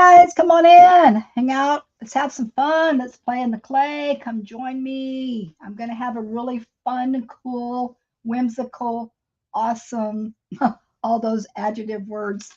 Guys, come on in, hang out. Let's have some fun. Let's play in the clay. Come join me. I'm going to have a really fun, cool, whimsical, awesome, all those adjective words.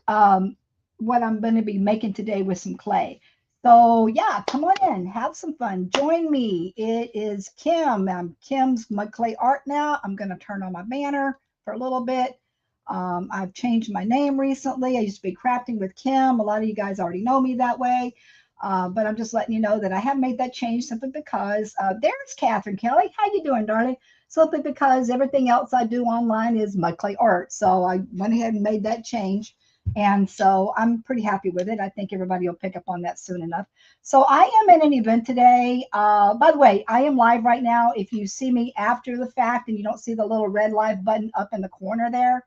Um, what I'm going to be making today with some clay. So, yeah, come on in, have some fun. Join me. It is Kim. I'm Kim's Mud.Clay.Art now. I'm going to turn on my banner for a little bit. I've changed my name recently. I used to be Crafting with Kim. A lot of you guys already know me that way. But I'm just letting you know that I have made that change simply because there's Catherine Kelly. How you doing, darling? Simply because everything else I do online is Mud.Clay Art. So I went ahead and made that change. And so I'm pretty happy with it. I think everybody will pick up on that soon enough. So I am in an event today. By the way, I am live right now. If you see me after the fact and you don't see the little red live button up in the corner there,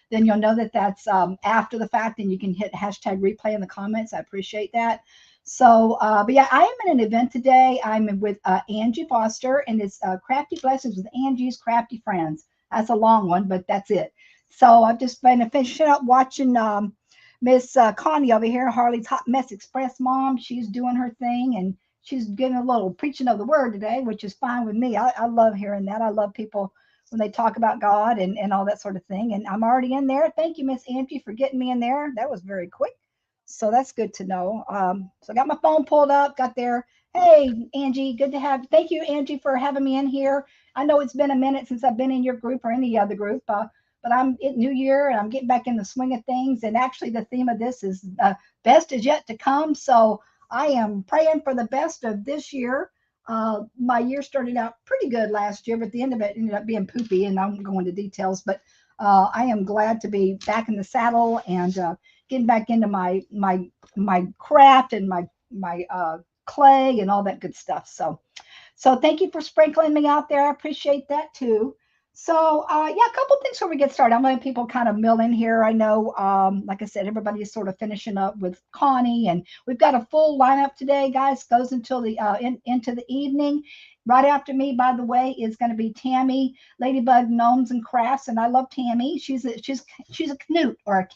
then you'll know that that's after the fact, and you can hit hashtag replay in the comments. I appreciate that. So, but yeah, I am in an event today. I'm with Angie Foster, and it's Crafty Blessings with Angie's Crafty Friends. That's a long one, but that's it. So I've just been finishing up watching Miss Connie over here, Harley's Hot Mess Express mom. She's doing her thing, and she's getting a little preaching of the word today, which is fine with me. I love hearing that. I love people when they talk about God and all that sort of thing. And I'm already in there. Thank you, Miss Angie, for getting me in there. That was very quick. So that's good to know. So I got my phone pulled up, got there. Hey, Angie, good to have. Thank you, Angie, for having me in here. I know it's been a minute since I've been in your group or any other group, but I'm at New Year and I'm getting back in the swing of things. And actually, the theme of this is best is yet to come. So I am praying for the best of this year. My year started out pretty good last year, but the end of it ended up being poopy, and I won't go into details. But I am glad to be back in the saddle and getting back into my craft and my clay and all that good stuff. So thank you for sprinkling me out there. I appreciate that too. So yeah, a couple things before we get started. I'm letting people kind of mill in here. I know, like I said, everybody is sort of finishing up with Connie, and we've got a full lineup today, guys. Goes until the into the evening. Right after me, by the way, is going to be Tammy, Ladybug Gnomes and Crafts, and I love Tammy. She's a Canute or a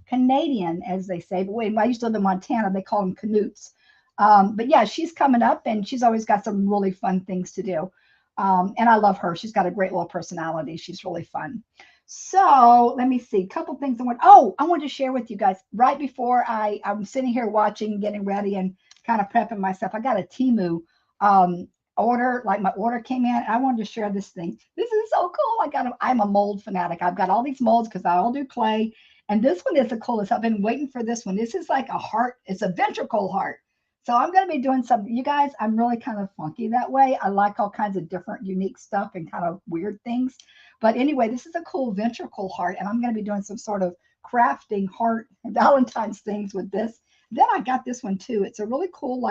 Canadian, as they say. But wait, I used to live in Montana. They call them Canutes. But yeah, she's coming up, and she's always got some really fun things to do. And I love her. She's got a great little personality. She's really fun. So let me see. A couple things I wanted to share with you guys right before I'm sitting here watching, getting ready, and kind of prepping myself. I got a Timu um, order. Like my order came in. I wanted to share this thing. This is so cool. I'm a mold fanatic. I've got all these molds because I all do clay. And this one is the coolest. I've been waiting for this one. This is like a heart. It's a ventricle heart. So I'm going to be doing some, you guys, I'm really kind of funky that way. I like all kinds of different unique stuff and kind of weird things. But anyway, this is a cool ventricle heart, and I'm going to be doing some sort of crafting heart Valentine's things with this. Then I got this one too. It's a really cool,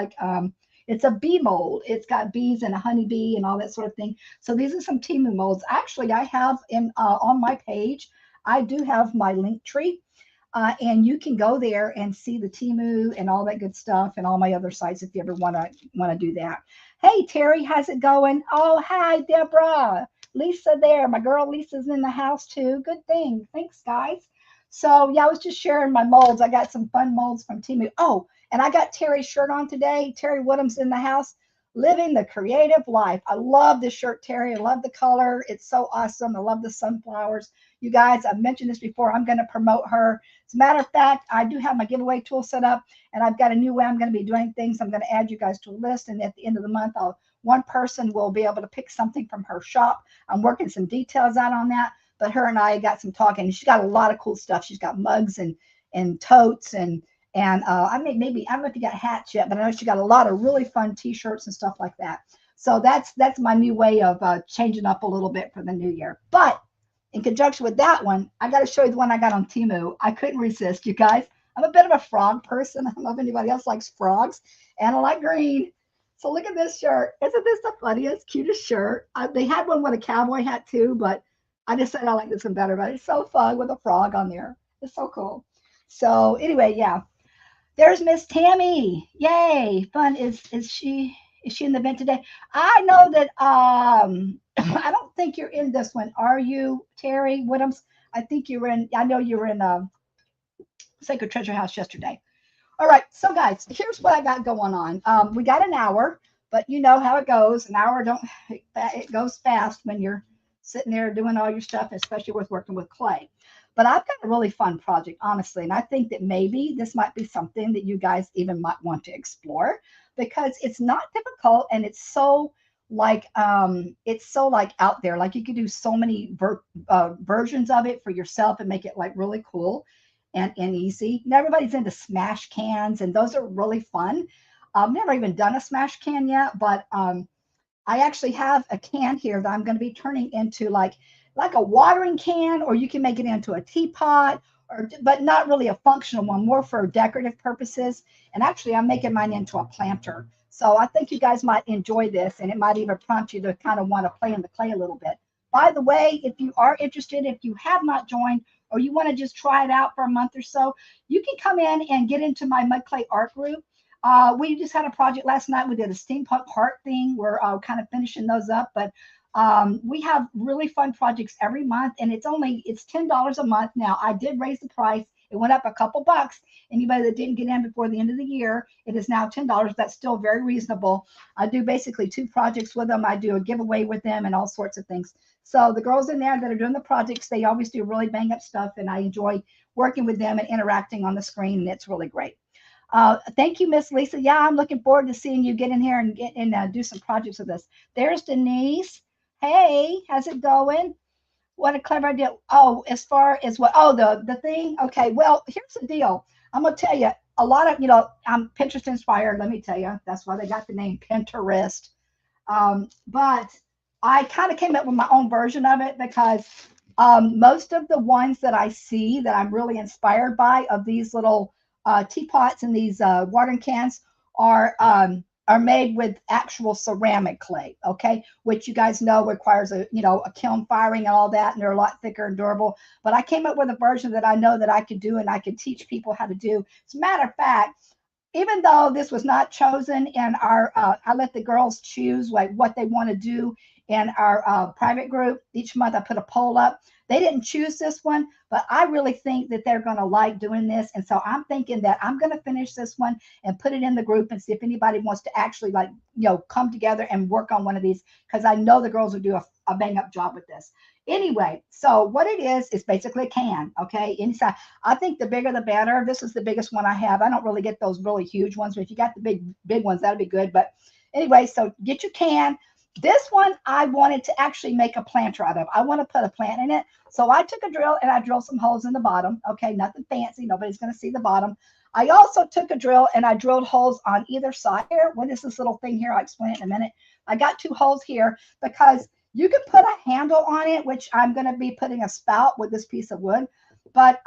it's a bee mold. It's got bees and a honeybee and all that sort of thing. So these are some Timu molds. Actually, I have in on my page, I do have my link tree, and you can go there and see the Timu and all that good stuff and all my other sites if you ever want to do that. Hey Terry, how's it going? Oh, hi Deborah, Lisa there. My girl Lisa's in the house too. Good thing. Thanks guys. So yeah, I was just sharing my molds. I got some fun molds from Timu. Oh, and I got Terry's shirt on today. Terry Woodham's in the house. Living the creative life. I love this shirt, Terry. I love the color. It's so awesome. I love the sunflowers. You guys, I've mentioned this before. I'm going to promote her. As a matter of fact, I do have my giveaway tool set up, and I've got a new way I'm going to be doing things. I'm going to add you guys to a list, and at the end of the month, one person will be able to pick something from her shop. I'm working some details out on that, but her and I got some talking. She's got a lot of cool stuff. She's got mugs and totes and I mean, maybe I don't know if you got hats yet, but I know she got a lot of really fun T-shirts and stuff like that. So that's my new way of changing up a little bit for the new year. But in conjunction with that one, I got to show you the one I got on Timu. I couldn't resist, you guys. I'm a bit of a frog person. I don't know if anybody else likes frogs, and I like green. So look at this shirt. Isn't this the funniest, cutest shirt? They had one with a cowboy hat too, but I just said I like this one better. But it's so fun with a frog on there. It's so cool. So anyway, yeah. There's Miss Tammy. Yay. Fun. Is she in the event today? I know that I don't think you're in this one. Are you, Terry Woodhams? I think you were in, I know you were in Sacred Treasure House yesterday. All right, so guys, here's what I got going on. We got an hour, but you know how it goes. An hour don't it goes fast when you're sitting there doing all your stuff, especially with working with clay. But I've got a really fun project, honestly, and I think that maybe this might be something that you guys even might want to explore because it's not difficult and it's so like out there. Like you could do so many versions of it for yourself and make it like really cool and easy. Now everybody's into smash cans, and those are really fun. I've never even done a smash can yet, but I actually have a can here that I'm going to be turning into like a watering can, or you can make it into a teapot, or but not really a functional one, more for decorative purposes. And actually, I'm making mine into a planter. So I think you guys might enjoy this, and it might even prompt you to kind of want to play in the clay a little bit. By the way, if you are interested, if you have not joined, or you want to just try it out for a month or so, you can come in and get into my Mud.Clay.Art group. We just had a project last night. We did a steampunk heart thing. We're kind of finishing those up, but we have really fun projects every month, and it's $10 a month now. I did raise the price. It went up a couple bucks. Anybody that didn't get in before the end of the year, it is now $10. That's still very reasonable. I do basically 2 projects with them. I do a giveaway with them and all sorts of things. So the girls in there that are doing the projects, they always do really bang up stuff, and I enjoy working with them and interacting on the screen, and it's really great. Thank you, Miss Lisa. Yeah, I'm looking forward to seeing you get in here and get and do some projects with us. There's Denise. Hey, how's it going? What a clever idea. Oh, as far as what? Oh, the thing. Okay. Well, here's the deal. I'm gonna tell you a lot of I'm Pinterest inspired. Let me tell you, that's why they got the name Pinterest. But I kind of came up with my own version of it because most of the ones that I see that I'm really inspired by of these little teapots and these watering cans are made with actual ceramic clay, okay, which you guys know requires a kiln firing and all that, and they're a lot thicker and durable. But I came up with a version that I know that I could do and I could teach people how to do. As a matter of fact, even though this was not chosen in our I let the girls choose like what they want to do in our private group. Each month I put a poll up. They didn't choose this one, but I really think that they're going to like doing this, and so I'm thinking that I'm going to finish this one and put it in the group and see if anybody wants to actually come together and work on one of these, because I know the girls will do a bang up job with this. Anyway, so what it is basically a can, okay, inside. I think the bigger the better. This is the biggest one I have. I don't really get those really huge ones, but if you got the big ones, that'd be good. But anyway, so get your can. This one I wanted to actually make a planter out of. I want to put a plant in it. So I took a drill and I drilled some holes in the bottom. Okay, nothing fancy. Nobody's going to see the bottom. I also took a drill and I drilled holes on either side here. What is this little thing here? I'll explain it in a minute. I got 2 holes here because you can put a handle on it, which I'm going to be putting a spout with this piece of wood. But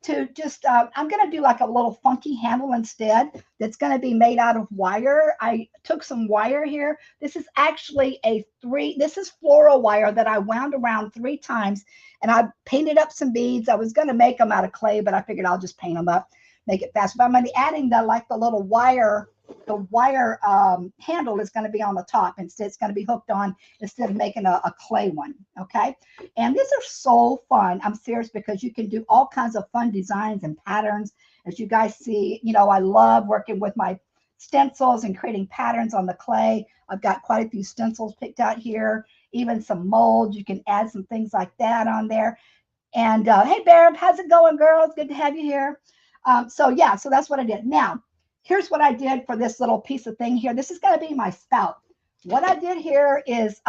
to just, I'm going to do like a little funky handle instead that's going to be made out of wire. I took some wire here. This is actually this is floral wire that I wound around 3 times, and I painted up some beads. I was going to make them out of clay, but I figured I'll just paint them up, make it fast. But I'm going to be adding the little wire. The wire handle is going to be on the top. Instead, it's going to be hooked on instead of making a clay one. Okay. And these are so fun. I'm serious, because you can do all kinds of fun designs and patterns. As you guys see, I love working with my stencils and creating patterns on the clay. I've got quite a few stencils picked out here, even some molds. You can add some things like that on there. And hey, Barb, how's it going, girls? Good to have you here. So that's what I did. Now, here's what I did for this little piece of thing here. This is going to be my spout. What I did here is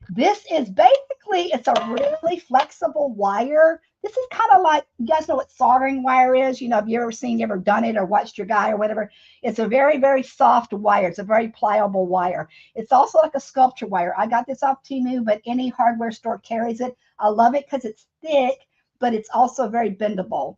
this is basically, it's a really flexible wire. This is kind of like, you guys know what soldering wire is? If you ever done it or watched your guy or whatever. It's a very, very soft wire. It's a very pliable wire. It's also like a sculpture wire. I got this off Temu, but any hardware store carries it. I love it because it's thick, but it's also very bendable.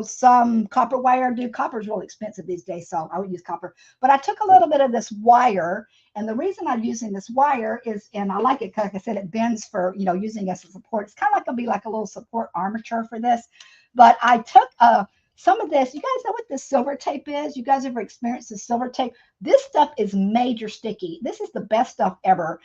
Some copper wire, copper is really expensive these days, so I would use copper. But I took a little bit of this wire, and the reason I'm using this wire is, and I like it because, like I said, it bends for, using as a support. It's kind of like it'll be like a little support armature for this. But I took a some of this, you guys know what this silver tape is? You guys ever experienced this silver tape? This stuff is major sticky. This is the best stuff ever.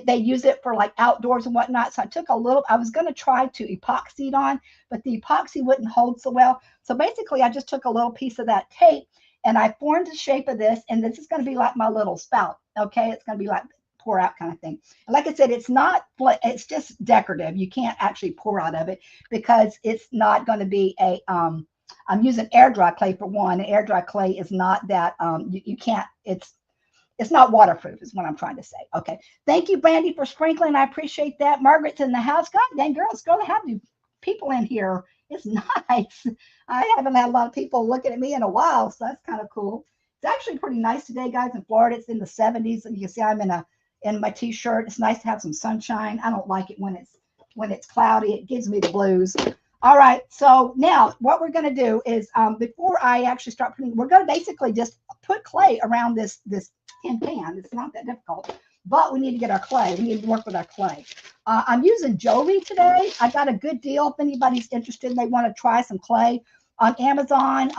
They use it for like outdoors and whatnot. So I took a little, I was going to try to epoxy it on, but the epoxy wouldn't hold so well. So basically, I just took a little piece of that tape and I formed the shape of this. And this is going to be like my little spout. Okay. It's going to be like pour out kind of thing. And like I said, it's not, it's just decorative. You can't actually pour out of it because it's not going to be a, I'm using air dry clay for one. Air dry clay is not that, you can't, it's not waterproof is what I'm trying to say. Okay. Thank you, Brandy, for sprinkling. I appreciate that. Margaret's in the house. God dang, girl, it's going to have new people in here. It's nice. I haven't had a lot of people looking at me in a while, so that's kind of cool. It's actually pretty nice today, guys. In Florida, it's in the 70s, and you can see I'm in my t-shirt. It's nice to have some sunshine. I don't like it when it's cloudy. It gives me the blues. All right, so now what we're going to do is before I actually start putting, we're going to basically just put clay around this tin can. It's not that difficult, but we need to get our clay. We need to work with our clay. I'm using Jovi today. I got a good deal. If anybody's interested and they want to try some clay on Amazon,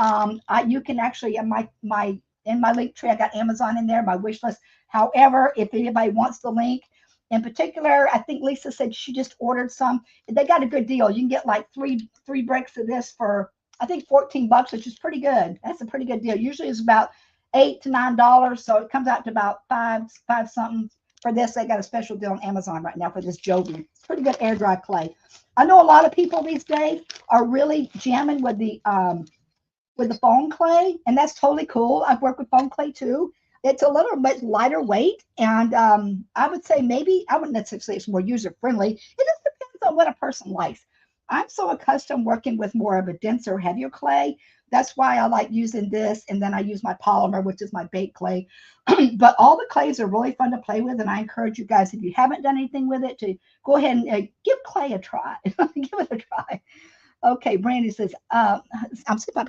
you can actually in my link tree, I got Amazon in there, my wish list. However, if anybody wants the link, in particular, I think Lisa said she just ordered some. They got a good deal. You can get like three bricks of this for I think $14, which is pretty good. That's a pretty good deal. Usually it's about $8 to $9, so it comes out to about five something. For this, they got a special deal on Amazon right now for this Jovi. It's pretty good air dry clay. I know a lot of people these days are really jamming with the foam clay, and that's totally cool. I've worked with foam clay too. It's a little bit lighter weight, and I would say maybe I wouldn't necessarily say it's more user friendly. It just depends on what a person likes. I'm so accustomed working with more of a denser, heavier clay. That's why I like using this, and then I use my polymer, which is my baked clay. But all the clays are really fun to play with, and I encourage you guys, if you haven't done anything with it, to go ahead and give clay a try. Give it a try. Okay, Brandy says, I'm see if I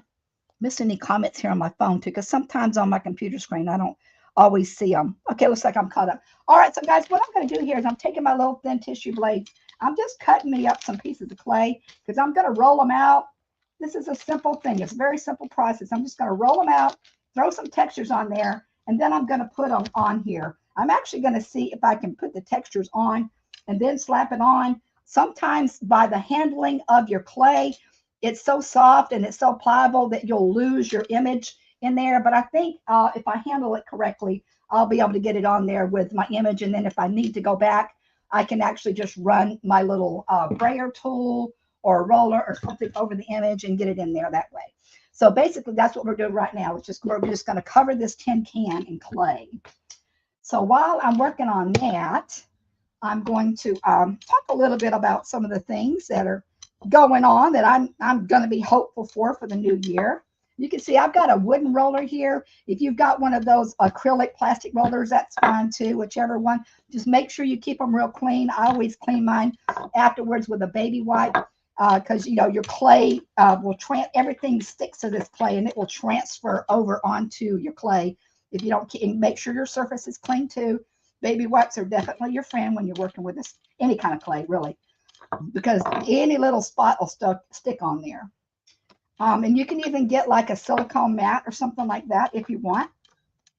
miss any comments here on my phone too, because sometimes on my computer screen I don't always see them. Okay, looks like I'm caught up. All right, so guys, what I'm going to do here is I'm taking my little thin tissue blades. I'm just cutting me up some pieces of clay because I'm going to roll them out. This is a simple thing. It's a very simple process. I'm just going to roll them out, throw some textures on there, and then I'm going to put them on here. I'm actually going to see if I can put the textures on and then slap it on. Sometimes by the handling of your clay, it's so soft and it's so pliable that you'll lose your image in there. But I think if I handle it correctly, I'll be able to get it on there with my image. And then if I need to go back, I can actually just run my little brayer tool or a roller or something over the image and get it in there that way. So basically, that's what we're doing right now. It's just, we're just going to cover this tin can in clay. So while I'm working on that, I'm going to talk a little bit about some of the things that are going on that I'm going to be hopeful for the new year. You can see I've got a wooden roller here. If you've got one of those acrylic plastic rollers, that's fine too, whichever one. Just make sure you keep them real clean. I always clean mine afterwards with a baby wipe because, you know, your clay will, everything sticks to this clay and it will transfer over onto your clay. If you don't make sure your surface is clean too. Baby wipes are definitely your friend when you're working with this, any kind of clay, really, because any little spot will stick on there. And you can even get like a silicone mat or something like that if you want.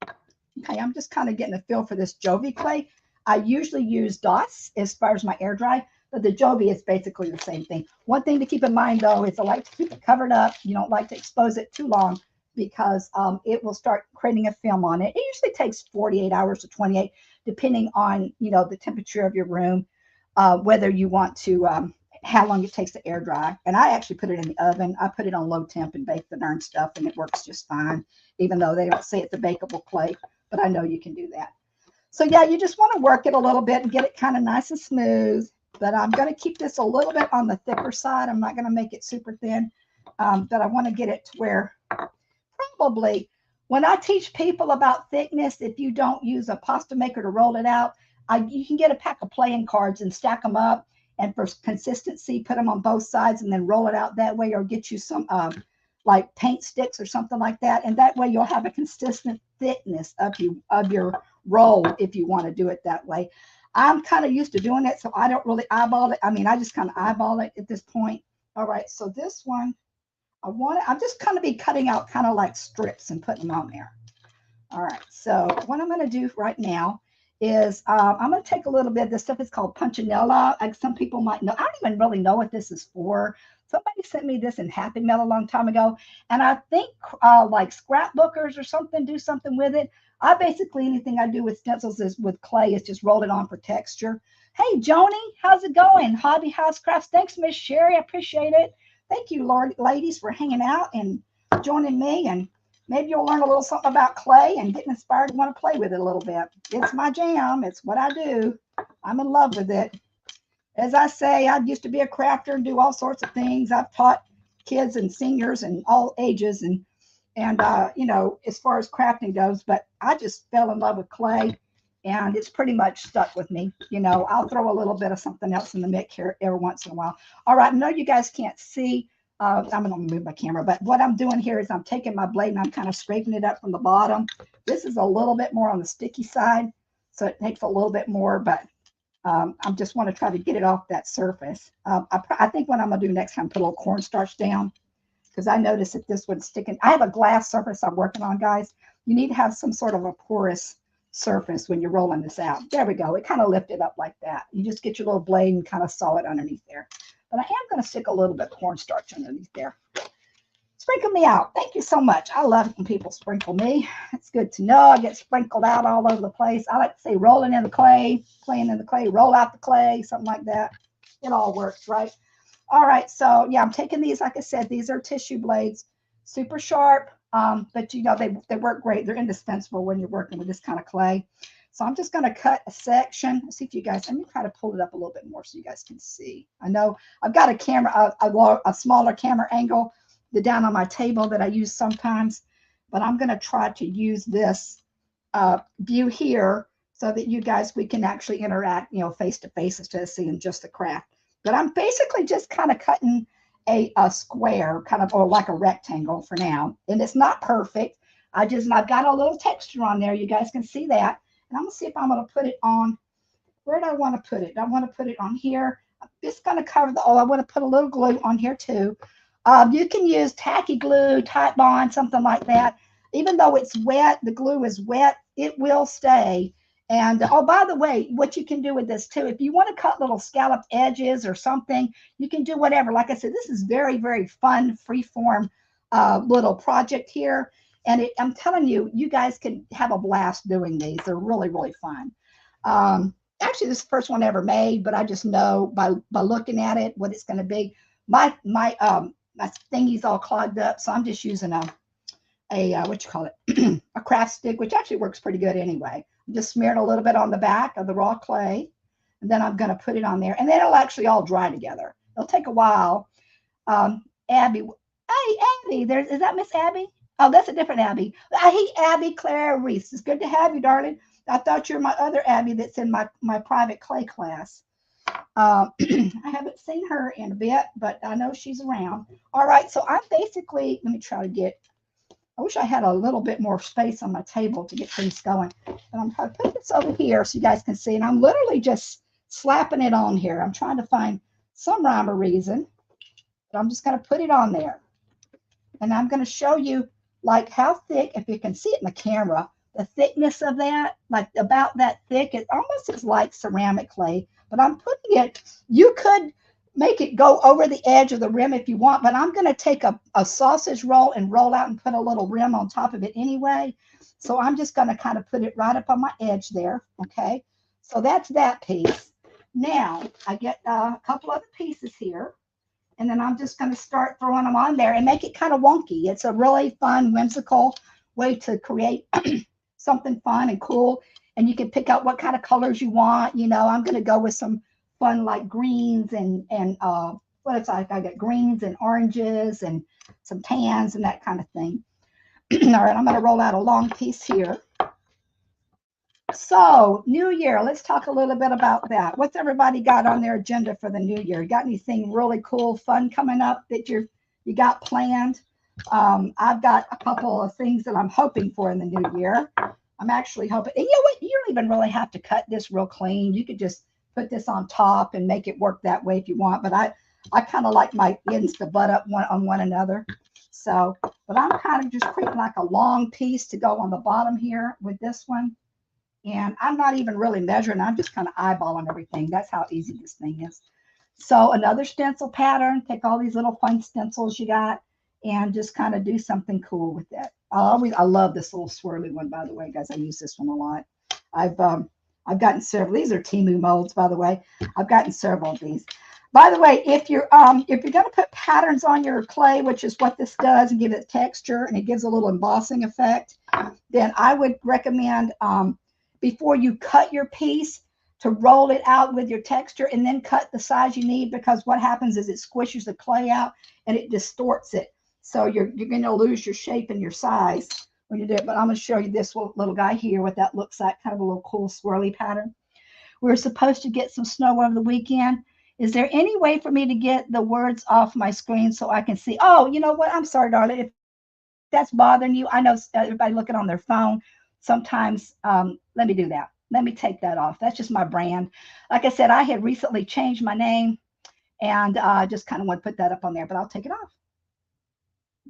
Okay, I'm just kind of getting a feel for this Jovi clay. I usually use DOS as far as my air dry, but the Jovi is basically the same thing. One thing to keep in mind, though, is I like to keep it covered up. You don't like to expose it too long because it will start creating a film on it. It usually takes 48 hours to 28, depending on, you know, the temperature of your room, whether you want to, how long it takes to air dry. And I actually put it in the oven. I put it on low temp and bake the darn stuff, and it works just fine, even though they don't say it's a bakeable clay, but I know you can do that. So yeah, you just want to work it a little bit and get it kind of nice and smooth. But I'm going to keep this a little bit on the thicker side. I'm not going to make it super thin, but I want to get it to where probably when I teach people about thickness, if you don't use a pasta maker to roll it out, you can get a pack of playing cards and stack them up. And for consistency, put them on both sides and then roll it out that way, or get you some like paint sticks or something like that. And that way you'll have a consistent thickness of your roll if you want to do it that way. I'm kind of used to doing it, so I don't really eyeball it. I mean, I just kind of eyeball it at this point. All right, so this one, I'm just going to be cutting out kind of like strips and putting them on there. All right, so what I'm going to do right now is I'm going to take a little bit of this stuff. It's called punchinella. Like some people might know. I don't even really know what this is for. Somebody sent me this in Happy Mail a long time ago. And I think like scrapbookers or something do something with it. I basically, anything I do with stencils is with clay is just roll it on for texture. Hey, Joni, how's it going? Hobby House Crafts. Thanks, Miss Sherry. I appreciate it. Thank you, Lord, ladies, for hanging out and joining me. And maybe you'll learn a little something about clay and get inspired to want to play with it a little bit. It's my jam. It's what I do. I'm in love with it. As I say, I used to be a crafter and do all sorts of things. I've taught kids and seniors and all ages and you know, as far as crafting goes, but I just fell in love with clay and it's pretty much stuck with me. You know, I'll throw a little bit of something else in the mix here every once in a while. All right, I know you guys can't see. I'm going to move my camera, but what I'm doing here is I'm taking my blade and I'm kind of scraping it up from the bottom. This is a little bit more on the sticky side, so it takes a little bit more, but I just want to try to get it off that surface. I think what I'm going to do next time, put a little cornstarch down, because I noticed that this would stick in. I have a glass surface I'm working on, guys. You need to have some sort of a porous surface when you're rolling this out. There we go. It kind of lifted up like that. You just get your little blade and kind of saw it underneath there. But I am going to stick a little bit of cornstarch underneath there. Sprinkle me out. Thank you so much. I love it when people sprinkle me. It's good to know. I get sprinkled out all over the place. I like to say rolling in the clay, playing in the clay, roll out the clay, something like that. It all works, right? All right, so yeah, I'm taking these, like I said, these are tissue blades, super sharp, but you know, they work great. They're indispensable when you're working with this kind of clay. So I'm just going to cut a section. Let's see if you guys, let me try to pull it up a little bit more so you guys can see. I know I've got a camera, a smaller camera angle down on my table that I use sometimes, but I'm going to try to use this view here so that you guys, we can actually interact, you know, face to face instead of seeing just the craft. But I'm basically just kind of cutting a square, kind of, or like a rectangle for now. And it's not perfect. I've got a little texture on there. You guys can see that. And I'm going to see if I'm going to put it on. Where do I want to put it? I want to put it on here. I'm just going to cover the, I want to put a little glue on here too. You can use tacky glue, Type Bond, something like that. Even though it's wet, the glue is wet, it will stay. And oh, by the way, what you can do with this too, if you want to cut little scalloped edges or something, you can do whatever. Like I said, this is very, very fun, free-form little project here. And I'm telling you, you guys can have a blast doing these. They're really, really fun. Actually, this is the first one I ever made, but I just know by looking at it what it's going to be. My thingy's all clogged up, so I'm just using a what you call it, a craft stick, which actually works pretty good anyway. I'm just smearing a little bit on the back of the raw clay, and then I'm going to put it on there, and then it'll actually all dry together. It'll take a while. Abby, hey Abby, is that Miss Abby? Oh, that's a different Abby. Hey Abby Claire Reese, it's good to have you, darling. I thought you were my other Abby that's in my private clay class. I haven't seen her in a bit, but I know she's around. All right, so I'm basically, let me try to get, I wish I had a little bit more space on my table to get things going. And I'm trying to put this over here so you guys can see. And I'm literally just slapping it on here. I'm trying to find some rhyme or reason, but I'm just going to put it on there. And I'm going to show you like how thick, if you can see it in the camera, the thickness of that, like about that thick. It almost is like ceramic clay, but I'm putting it, you could make it go over the edge of the rim if you want, but I'm going to take a sausage roll and roll out and put a little rim on top of it anyway. So I'm just going to kind of put it right up on my edge there. Okay. So that's that piece. Now I get a couple other pieces here, and then I'm just going to start throwing them on there and make it kind of wonky. It's a really fun, whimsical way to create something fun and cool. And you can pick out what kind of colors you want. You know, I'm going to go with some fun like greens and what it's like. I got greens and oranges and some tans and that kind of thing. All right, I'm going to roll out a long piece here. So, New Year, let's talk a little bit about that. What's everybody got on their agenda for the New Year? You got anything really cool, fun coming up that you got planned? I've got a couple of things that I'm hoping for in the new year. I'm actually hoping, and you know what? You don't even really have to cut this real clean. You could just put this on top and make it work that way if you want. But I kind of like my ends to butt up on one another. So, but I'm kind of just creating like a long piece to go on the bottom here with this one. And I'm not even really measuring. I'm just kind of eyeballing everything. That's how easy this thing is. So another stencil pattern, take all these little fun stencils you got and just kind of do something cool with it. I love this little swirly one, by the way, guys. I use this one a lot. I've gotten several. These are Temu molds, by the way. I've gotten several of these. By the way, if you're going to put patterns on your clay, which is what this does, and give it texture and it gives a little embossing effect, then I would recommend before you cut your piece to roll it out with your texture and then cut the size you need, because what happens is it squishes the clay out and it distorts it. So you're going to lose your shape and your size when you do it. But I'm going to show you this little guy here, what that looks like, kind of a little cool swirly pattern. We're supposed to get some snow over the weekend. Is there any way for me to get the words off my screen so I can see? Oh, you know what? I'm sorry, darling. If that's bothering you, I know everybody looking on their phone. Sometimes, let me do that. Let me take that off. That's just my brand. Like I said, I had recently changed my name and just kind of want to put that up on there, but I'll take it off.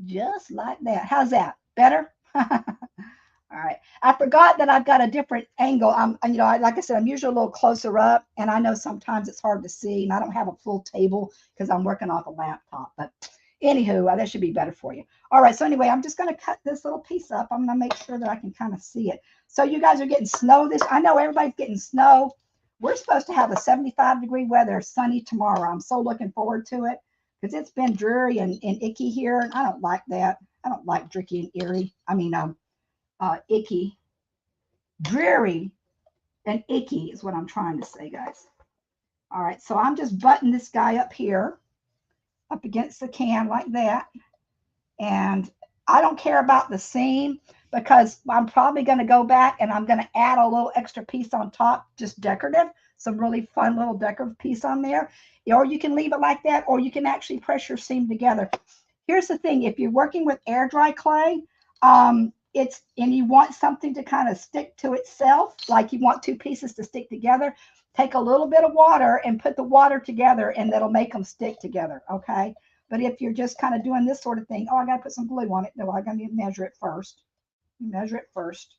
Just like that. How's that? Better? All right. I forgot that I've got a different angle. Like I said, I'm usually a little closer up, and I know sometimes it's hard to see, and I don't have a full table because I'm working off a laptop. But anywho, that should be better for you. All right. So anyway, I'm just going to cut this little piece up. I'm going to make sure that I can kind of see it. So you guys are getting snow I know everybody's getting snow. We're supposed to have a 75-degree weather, sunny tomorrow. I'm so looking forward to it because it's been dreary and icky here, and I don't like that. I don't like dricky and eerie. Icky. Dreary and icky is what I'm trying to say, guys. All right, so I'm just buttoning this guy up here, up against the can like that. And I don't care about the seam because I'm probably going to go back and I'm going to add a little extra piece on top, just decorative, some really fun little decorative piece on there. Or you can leave it like that, or you can actually press your seam together. Here's the thing. If you're working with air dry clay, and you want something to kind of stick to itself, like you want two pieces to stick together, take a little bit of water and put the water together, and that'll make them stick together, okay? But if you're just kind of doing this sort of thing, oh, I got to put some glue on it. No, I got to measure it first. Measure it first.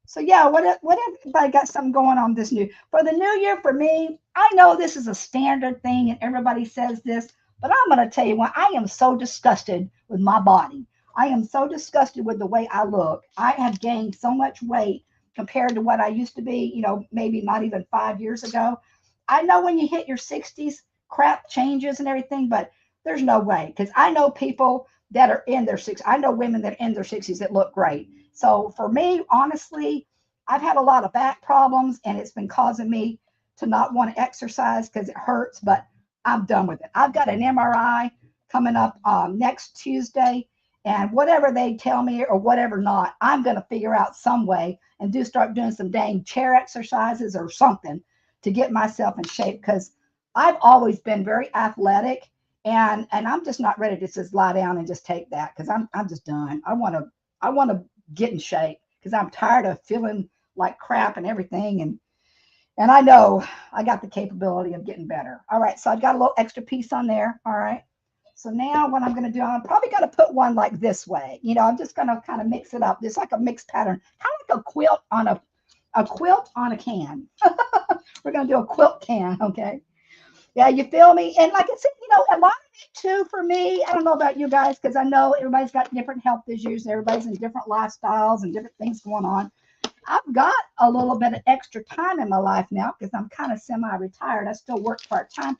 So yeah, what if everybody got something going on this new for the new year? For me, I know this is a standard thing and everybody says this, but I'm going to tell you what, I am so disgusted with my body. I am so disgusted with the way I look. I have gained so much weight compared to what I used to be, maybe not even 5 years ago. I know when you hit your 60s, crap changes and everything, but there's no way, because I know people that are in their 60s. I know women that are in their 60s that look great. So for me, honestly, I've had a lot of back problems, and it's been causing me to not want to exercise because it hurts, but I'm done with it. I've got an MRI coming up next Tuesday, and whatever they tell me or whatever not, I'm going to figure out some way and start doing some dang chair exercises or something to get myself in shape, because I've always been very athletic, and I'm just not ready to just lie down and just take that, because I'm just done. I want to get in shape because I'm tired of feeling like crap and everything, and I know I got the capability of getting better. All right, so I've got a little extra piece on there. All right. So now what I'm going to do, I'm probably going to put one like this way. I'm just going to kind of mix it up. It's like a mixed pattern, kind of like a quilt on a can. We're going to do a quilt can, okay? Yeah, you feel me? And like I said, a lot of it too for me, I don't know about you guys, because I know everybody's got different health issues. Everybody's in different lifestyles and different things going on. I've got a little bit of extra time in my life now because I'm kind of semi-retired. I still work part-time.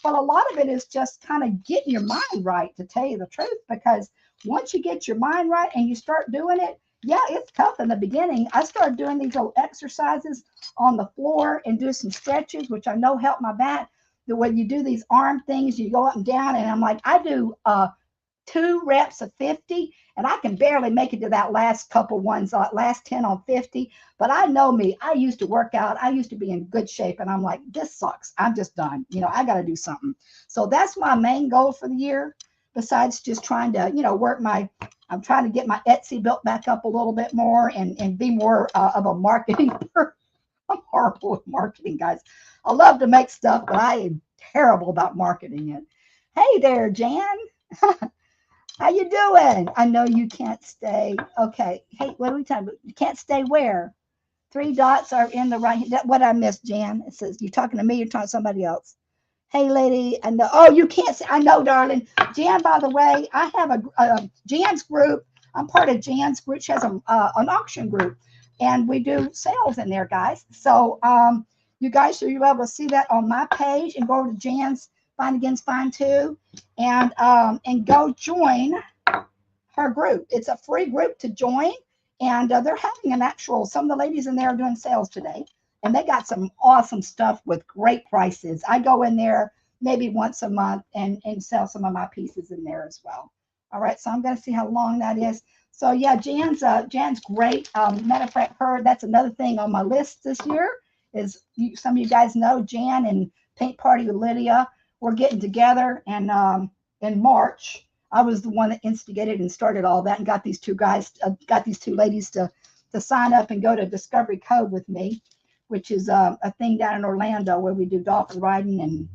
But a lot of it is just kind of getting your mind right, to tell you the truth, because once you get your mind right and you start doing it, yeah, it's tough in the beginning. I started doing these little exercises on the floor and do some stretches, which I know help my back. The way you do these arm things, you go up and down, and I'm like, I do 2 reps of 50, and I can barely make it to that last couple ones, last 10 on 50. But I know me. I used to work out. I used to be in good shape, and I'm like, this sucks. I'm just done. I got to do something. So that's my main goal for the year, besides just trying to, I'm trying to get my Etsy built back up a little bit more and be more of a marketing person. I'm horrible with marketing, guys. I love to make stuff, but I am terrible about marketing it. Hey there, Jan. How you doing? I know you can't stay. Okay. Hey, what are we talking about? You can't stay where? Three dots are in the right. What I missed, Jan. It says you're talking to me. You're talking to somebody else. Hey, lady. I know. Oh, you can't say. I know, darling. Jan, by the way, I have a Jan's group. I'm part of Jan's group. She has an auction group, and we do sales in there, guys. So you guys should be able to see that on my page and go over to Jan's Find Again's Fine too, and go join her group. It's a free group to join, and they're having an actual. Some of the ladies in there are doing sales today, and they got some awesome stuff with great prices. I go in there maybe once a month and sell some of my pieces in there as well. All right, so I'm going to see how long that is. So yeah, Jan's great. Matter of fact, that's another thing on my list this year is some of you guys know Jan and Paint Party with Lydia. We're getting together, and in March I was the one that instigated and started all that and got these two ladies to sign up and go to Discovery Cove with me, which is a thing down in Orlando where we do dolphin riding and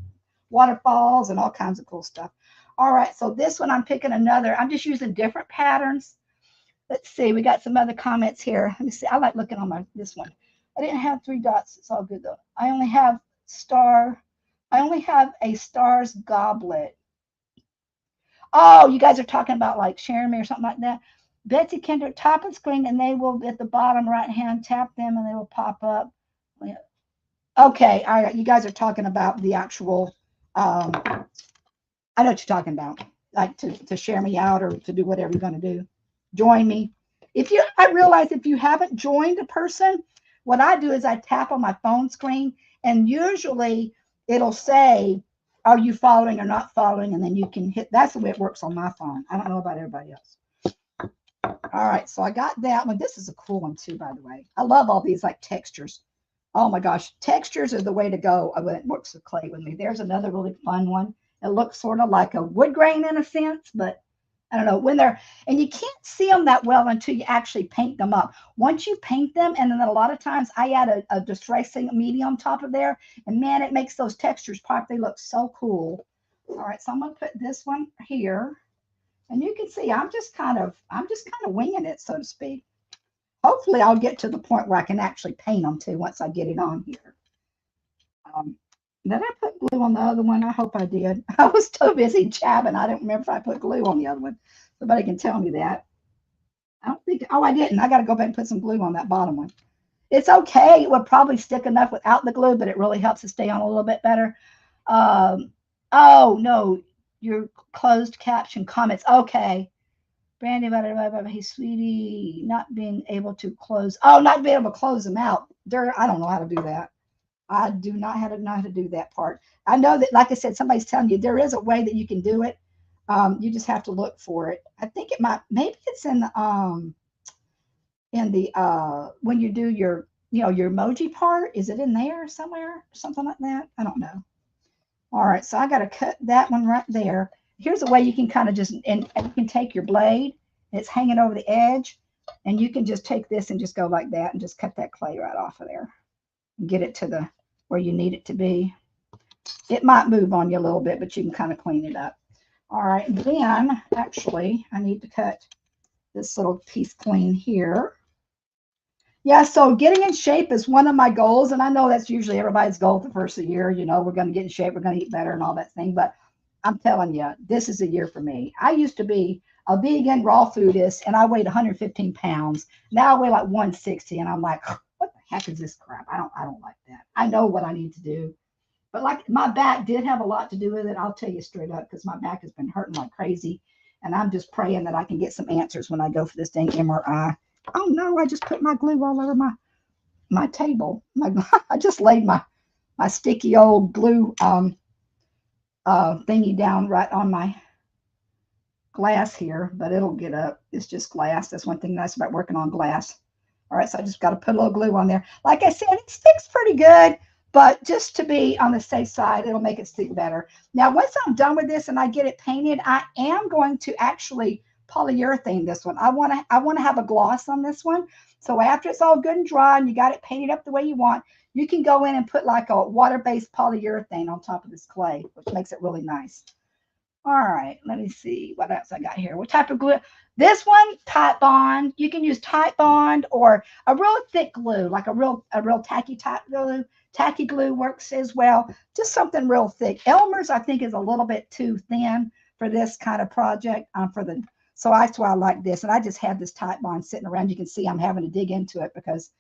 waterfalls and all kinds of cool stuff. All right, so this one I'm picking another. I'm just using different patterns. Let's see, we got some other comments here. Let me see. I like looking on this one. I didn't have three dots. It's all good though. I only have a star's goblet. Oh, you guys are talking about like sharing me or something like that. Betsy Kendrick, top of the screen, and they will at the bottom right hand tap them, and they will pop up. Okay, all right. You guys are talking about the actual. I know what you're talking about, like to share me out or to do whatever you're going to do. Join me. I realize if you haven't joined a person, what I do is I tap on my phone screen, and usually it'll say, "Are you following or not following?" And then you can hit. That's the way it works on my phone. I don't know about everybody else. All right, so I got that one. This is a cool one too, by the way. I love all these like textures. Oh my gosh, textures are the way to go when it works with clay with me. There's another really fun one. It looks sort of like a wood grain in a sense, but I don't know and you can't see them that well until you actually paint them up. Once you paint them, and then a lot of times I add a distressing medium on top of there, and man, it makes those textures pop. They look so cool. All right, so I'm gonna put this one here, and you can see I'm just kind of winging it, so to speak. Hopefully, I'll get to the point where I can actually paint them too once I get it on here. Um, did I put glue on the other one? I hope I did. I was too busy jabbing. I don't remember if I put glue on the other one. Somebody can tell me that. I don't think. Oh, I didn't. I got to go back and put some glue on that bottom one. It's okay. It would probably stick enough without the glue, but it really helps it stay on a little bit better. Um, oh no, your closed caption comments. Okay. Brandy, blah, blah, blah, blah, hey, sweetie, not being able to close. Oh, not being able to close them out. I don't know how to do that. I do not know how to do that part. I know that, like I said, somebody's telling you there is a way that you can do it. You just have to look for it. I think maybe it's in the when you do your emoji part. Is it in there somewhere? Something like that? I don't know. All right, so I got to cut that one right there. Here's a way you can kind of and you can take your blade, and it's hanging over the edge, and you can just take this and just go like that and just cut that clay right off of there and get it to where you need it to be. It might move on you a little bit, but you can kind of clean it up. All right, then actually I need to cut this little piece clean here. Yeah, so getting in shape is one of my goals, and I know that's usually everybody's goal the first of the year. We're going to get in shape, we're going to eat better, and all that thing. But I'm telling you, this is a year for me. I used to be a vegan raw foodist, and I weighed 115 pounds. Now I weigh like 160, and I'm like, what the heck is this crap? I don't like that. I know what I need to do, but like my back did have a lot to do with it. I'll tell you straight up, because my back has been hurting like crazy, and I'm just praying that I can get some answers when I go for this dang MRI. Oh no, I just put my glue all over my table. I just laid my sticky old glue thingy down right on my glass here, but it'll get up. It's just glass. That's one thing nice about working on glass. All right, so I just got to put a little glue on there. Like I said, it sticks pretty good, but just to be on the safe side, it'll make it stick better. Now, once I'm done with this and I get it painted, I am going to actually polyurethane this one. I want to have a gloss on this one. So after it's all good and dry and you got it painted up the way you want, you can go in and put like a water-based polyurethane on top of this clay, which makes it really nice. All right, let me see what else I got here. What type of glue? This one, Type Bond. You can use Type Bond or a real thick glue, like a real tacky type glue. Tacky glue works as well. Just something real thick. Elmer's, I think, is a little bit too thin for this kind of project. So that's why I like this. And I just had this Type Bond sitting around. You can see I'm having to dig into it because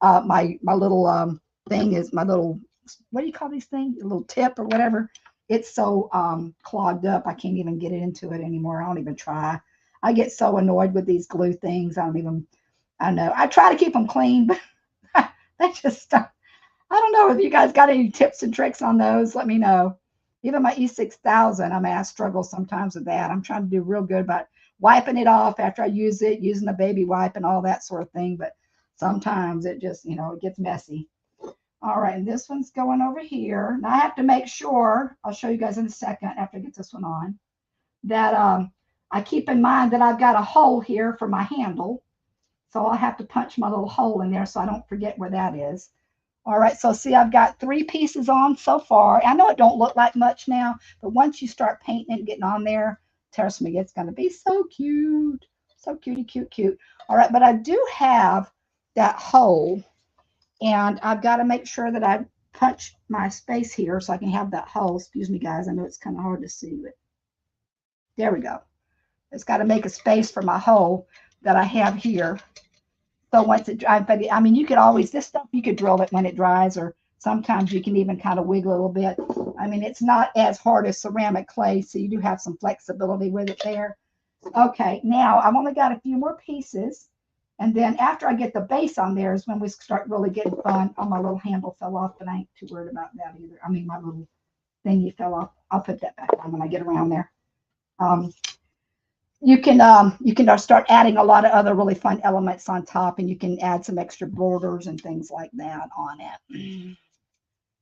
my little thing is my little, what do you call these things? A little tip or whatever. It's so clogged up. I can't even get it into it anymore. I don't even try. I get so annoyed with these glue things. I know. I try to keep them clean, but they just, I don't know if you guys got any tips and tricks on those. Let me know. Even my E6000, I mean, I struggle sometimes with that. I'm trying to do real good about wiping it off after I use it, using a baby wipe and all that sort of thing. But sometimes it just, it gets messy. All right, and this one's going over here. Now I have to make sure, I'll show you guys in a second after I get this one on, that I keep in mind that I've got a hole here for my handle. So I'll have to punch my little hole in there so I don't forget where that is. All right, so see, I've got 3 pieces on so far. I know it don't look like much now, but once you start painting it and getting on there, trust me, it's going to be so cute. So cutie, cute, cute. All right, but I do have that hole. And I've got to make sure that I punch my space here so I can have that hole. Excuse me, guys. I know it's kind of hard to see, but there we go. It's got to make a space for my hole that I have here. So once it dries, but I mean, you could always, this stuff, you could drill it when it dries, or sometimes you can even kind of wiggle a little bit. I mean, it's not as hard as ceramic clay, so you do have some flexibility with it there. Okay, now I've only got a few more pieces. And then after I get the base on there is when we start really getting fun. Oh, my little handle fell off, but I ain't too worried about that either. I mean, my little thingy fell off. I'll put that back on when I get around there. You can start adding a lot of other really fun elements on top, and you can add some extra borders and things like that on it.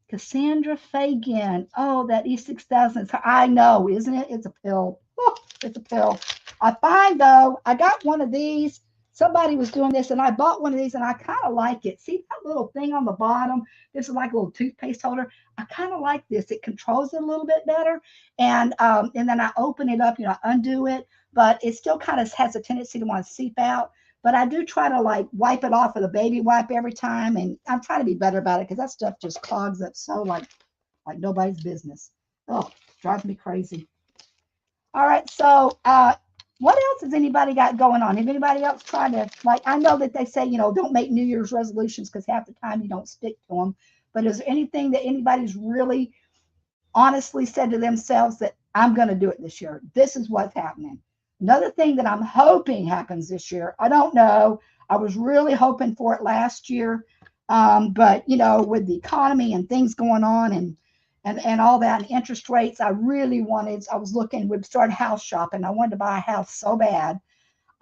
Cassandra Fagan. Oh, that E6000. I know, isn't it? It's a pill. Oh, it's a pill. I find, though, I got one of these. Somebody was doing this, and I bought one of these, and I kind of like it. See that little thing on the bottom? This is like a little toothpaste holder. I kind of like this. It controls it a little bit better. And then I open it up, undo it, but it still kind of has a tendency to want to seep out. But I do try to like wipe it off with a baby wipe every time, and I'm trying to be better about it because that stuff just clogs up so like nobody's business. Oh, drives me crazy. All right, so what else has anybody got going on? Have anybody else tried to, like, I know that they say, don't make New Year's resolutions because half the time you don't stick to them. But is there anything that anybody's really honestly said to themselves that I'm going to do it this year? This is what's happening. Another thing that I'm hoping happens this year, I don't know. I was really hoping for it last year. But, with the economy and things going on and all that and interest rates, I was looking, we'd start house shopping. I wanted to buy a house so bad.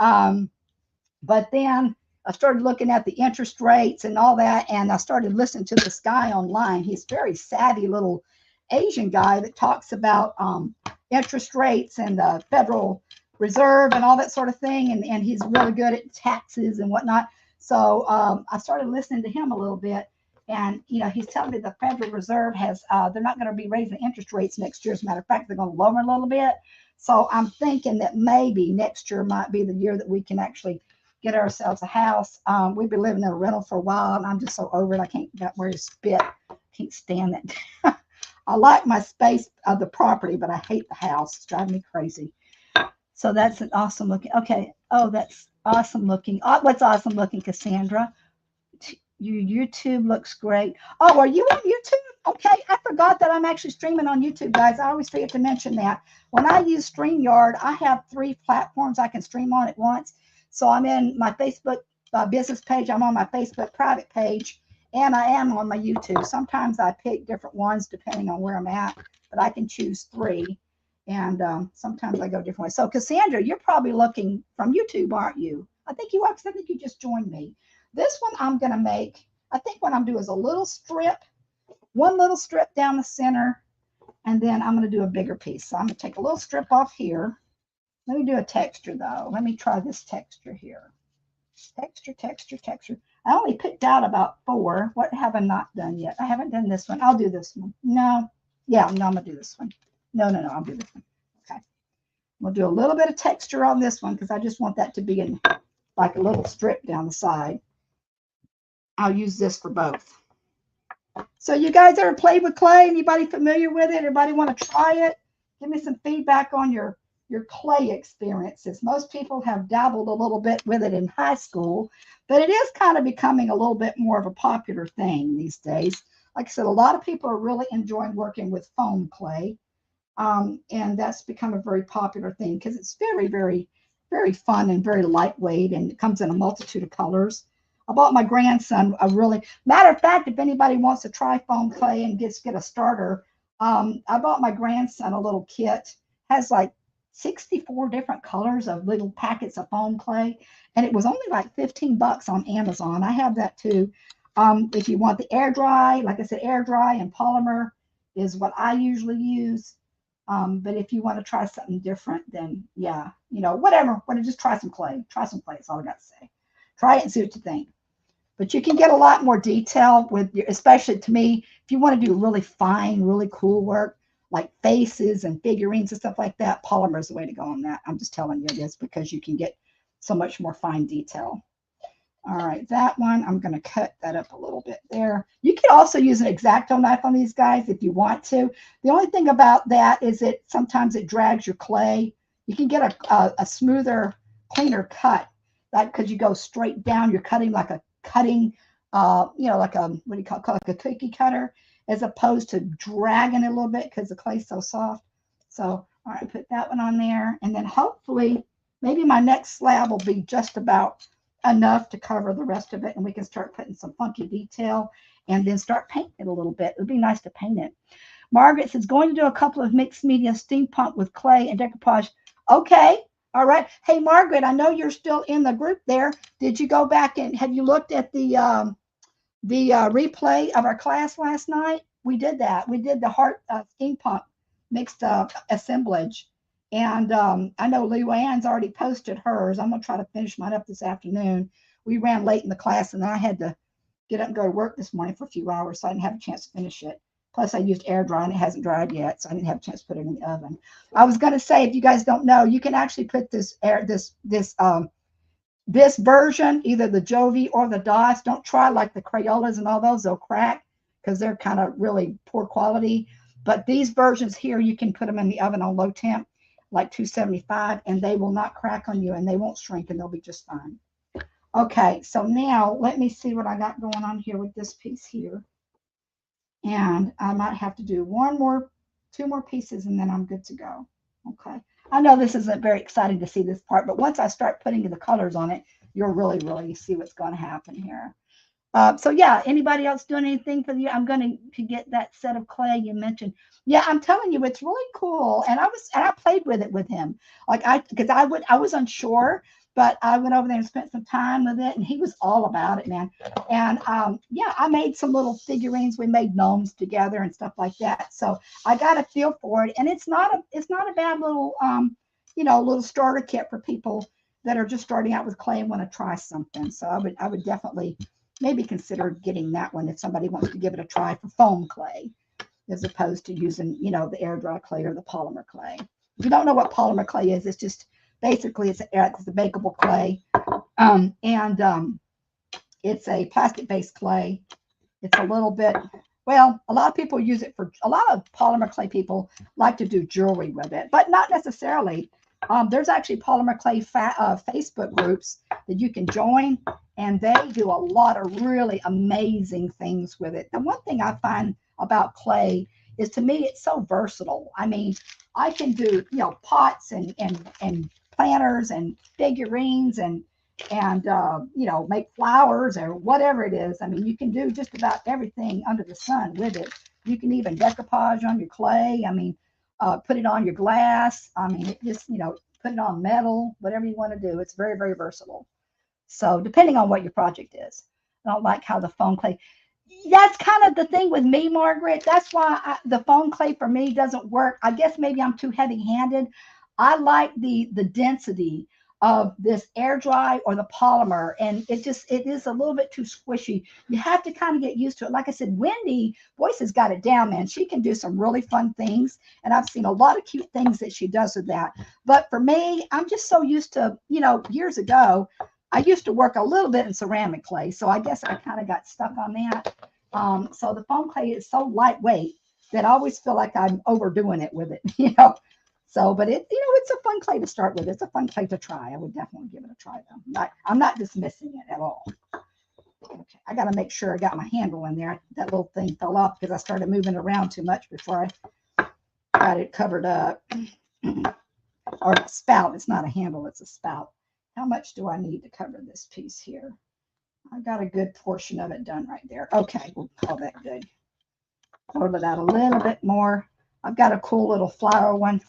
But then I started looking at the interest rates and all that, and I started listening to this guy online. He's a very savvy little Asian guy that talks about interest rates and the Federal Reserve and all that sort of thing, and he's really good at taxes and whatnot. So I started listening to him a little bit, and he's telling me the Federal Reserve they're not going to be raising interest rates next year. As a matter of fact, they're going to lower a little bit. So I'm thinking that maybe next year might be the year that we can actually get ourselves a house. We've been living in a rental for a while, and I'm just so over it. I can't get where to spit. Can't stand it. I like my space of the property, but I hate the house. It's driving me crazy. So that's an awesome looking. Okay. Oh, that's awesome looking. What's awesome looking, Cassandra? Your YouTube looks great. Oh, are you on YouTube? Okay. I forgot that I'm actually streaming on YouTube, guys. I always forget to mention that. When I use StreamYard, I have 3 platforms I can stream on at once. So I'm in my Facebook business page. I'm on my Facebook private page. And I am on my YouTube. Sometimes I pick different ones depending on where I'm at. But I can choose 3. And sometimes I go different ways. So, Cassandra, you're probably looking from YouTube, aren't you? I think you are, because I think you just joined me. This one I'm going to make, I think what I'm doing is a little strip, one little strip down the center, and then I'm going to do a bigger piece. So I'm going to take a little strip off here. Let me do a texture, though. Let me try this texture here. Texture, texture, texture. I only picked out about 4. What have I not done yet? I haven't done this one. I'll do this one. No. Yeah, no, I'm going to do this one. No, I'll do this one. Okay. We'll do a little bit of texture on this one because I just want that to be in like a little strip down the side. I'll use this for both. So you guys ever played with clay? Anybody familiar with it? Everybody want to try it? Give me some feedback on your clay experiences. Most people have dabbled a little bit with it in high school, but it is kind of becoming a little bit more of a popular thing these days. Like I said, a lot of people are really enjoying working with foam clay. And that's become a very popular thing because it's very, very, very fun and very lightweight, and it comes in a multitude of colors. I bought my grandson a really, matter of fact, if anybody wants to try foam clay and get a starter, I bought my grandson a little kit. Has like 64 different colors of little packets of foam clay, and it was only like 15 bucks on Amazon. I have that too. If you want the air dry, like I said, air dry and polymer is what I usually use. But if you want to try something different, then yeah, whatever. Want to just try some clay. Try some clay. That's all I got to say. Try it and see what you think. But you can get a lot more detail with your, especially to me, if you want to do really fine, really cool work, like faces and figurines and stuff like that, polymer is the way to go on that. I'm just telling you this because you can get so much more fine detail. All right, that one, I'm going to cut that up a little bit there. You can also use an X-Acto knife on these guys if you want to. The only thing about that is sometimes it drags your clay. You can get a smoother, cleaner cut, like because you go straight down. You're cutting like a cutting, like a, what do you call it, like a cookie cutter, as opposed to dragging it a little bit because the clay's so soft. So, all right, put that one on there. And then hopefully, maybe my next slab will be just about enough to cover the rest of it, and we can start putting some funky detail and then start painting it a little bit. It would be nice to paint it. Margaret says, going to do a couple of mixed media steampunk with clay and decoupage. Okay. All right. Hey, Margaret, I know you're still in the group there. Did you go back and have you looked at the replay of our class last night? We did that. We did the heart steampunk mixed assemblage. And I know Luann's already posted hers. I'm going to try to finish mine up this afternoon. We ran late in the class, and then I had to get up and go to work this morning for a few hours, so I didn't have a chance to finish it. Plus, I used air dry, and it hasn't dried yet, so I didn't have a chance to put it in the oven. I was going to say, if you guys don't know, you can actually put this version, either the Jovi or the DOS. Don't try like the Crayolas and all those; they'll crack because they're kind of really poor quality. But these versions here, you can put them in the oven on low temp, like 275, and they will not crack on you, and they won't shrink, and they'll be just fine. Okay, so now let me see what I got going on here with this piece here. And I might have to do two more pieces, and then I'm good to go. Okay. I know this isn't very exciting to see this part, but once I start putting the colors on it, you'll really, really see what's going to happen here. So yeah, anybody else doing anything for you? I'm going to get that set of clay you mentioned. Yeah, I'm telling you, it's really cool. And I played with it with him. Because I was unsure, but I went over there and spent some time with it, and he was all about it, man. And yeah, I made some little figurines. We made gnomes together and stuff like that. So I got a feel for it, and it's not a bad little little starter kit for people that are just starting out with clay and want to try something. So I would definitely maybe consider getting that one if somebody wants to give it a try for foam clay, as opposed to using, the air dry clay or the polymer clay. If you don't know what polymer clay is, it's just basically it's a bakeable clay, and it's a plastic based clay. It's a little bit, well, a lot of people use it for, a lot of polymer clay people like to do jewelry with it, but not necessarily. There's actually polymer clay Facebook groups that you can join, and they do a lot of really amazing things with it. The one thing I find about clay is, to me, it's so versatile. I mean, I can do, pots and planters and figurines and make flowers or whatever it is. I mean, you can do just about everything under the sun with it. You can even decoupage on your clay. I mean, put it on your glass. I mean, it just, put it on metal, whatever you want to do. It's very, very versatile. So depending on what your project is. I don't like how the foam clay, that's kind of the thing with me, Margaret. That's why the foam clay for me doesn't work. I guess maybe I'm too heavy handed. I like the density of this air dry or the polymer, and it is a little bit too squishy. You have to kind of get used to it. Like I said, Wendy Boyce has got it down, man. She can do some really fun things, and I've seen a lot of cute things that she does with that. But for me, I'm just so used to, years ago, I used to work a little bit in ceramic clay, so I guess I kind of got stuck on that. So the foam clay is so lightweight that I always feel like I'm overdoing it with it. So, but it's a fun clay to start with. It's a fun clay to try. I would definitely give it a try, though. I'm not dismissing it at all. Okay, I got to make sure I got my handle in there. That little thing fell off because I started moving around too much before I got it covered up. Or a spout. It's not a handle. It's a spout. How much do I need to cover this piece here? I got a good portion of it done right there. Okay, we'll call that good. Hold it out a little bit more. I've got a cool little flower one.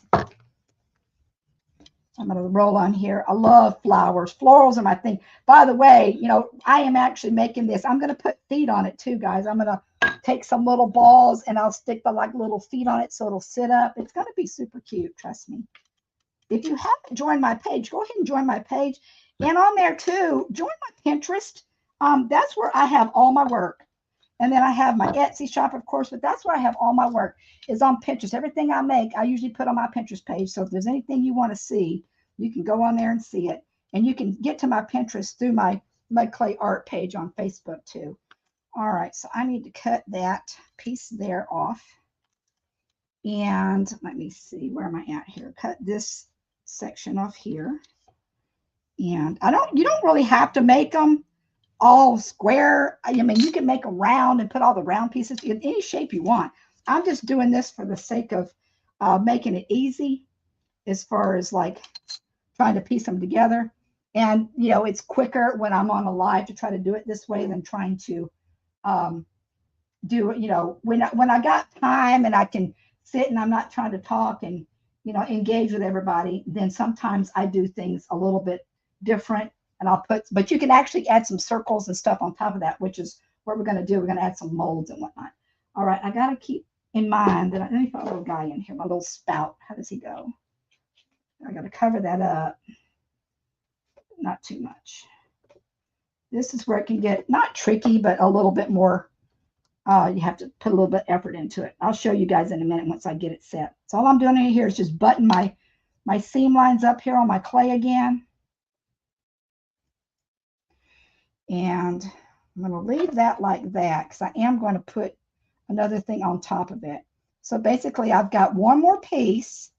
I'm going to roll on here. I love flowers. Florals are my thing. By the way, I am actually making this. I'm going to put feet on it too, guys. I'm going to take some little balls and I'll stick the little feet on it so it'll sit up. It's going to be super cute. Trust me. If you haven't joined my page, go ahead and join my page. And on there too, join my Pinterest. That's where I have all my work. And then I have my Etsy shop, of course, but that's where I have all my work is on Pinterest. Everything I make, I usually put on my Pinterest page. So if there's anything you want to see, you can go on there and see it. And you can get to my Pinterest through my Mud.Clay.Art page on Facebook too. All right, so I need to cut that piece there off. And let me see, where am I at here? Cut this section off here. And you don't really have to make them all square. I mean, you can make them round and put all the round pieces in any shape you want. I'm just doing this for the sake of making it easy as far as like trying to piece them together. And, it's quicker when I'm on a live to try to do it this way than trying to do it, when I got time and I can sit and I'm not trying to talk and, engage with everybody, then sometimes I do things a little bit different. And but you can actually add some circles and stuff on top of that, which is what we're going to do. We're going to add some molds and whatnot. All right, I got to keep in mind that let me put a little guy in here, my little spout. How does he go? I got to cover that up. Not too much. This is where it can get not tricky, but a little bit more. You have to put a little bit of effort into it. I'll show you guys in a minute once I get it set. So all I'm doing here is just button my seam lines up here on my clay again. And I'm going to leave that like that because I am going to put another thing on top of it. So basically I've got one more piece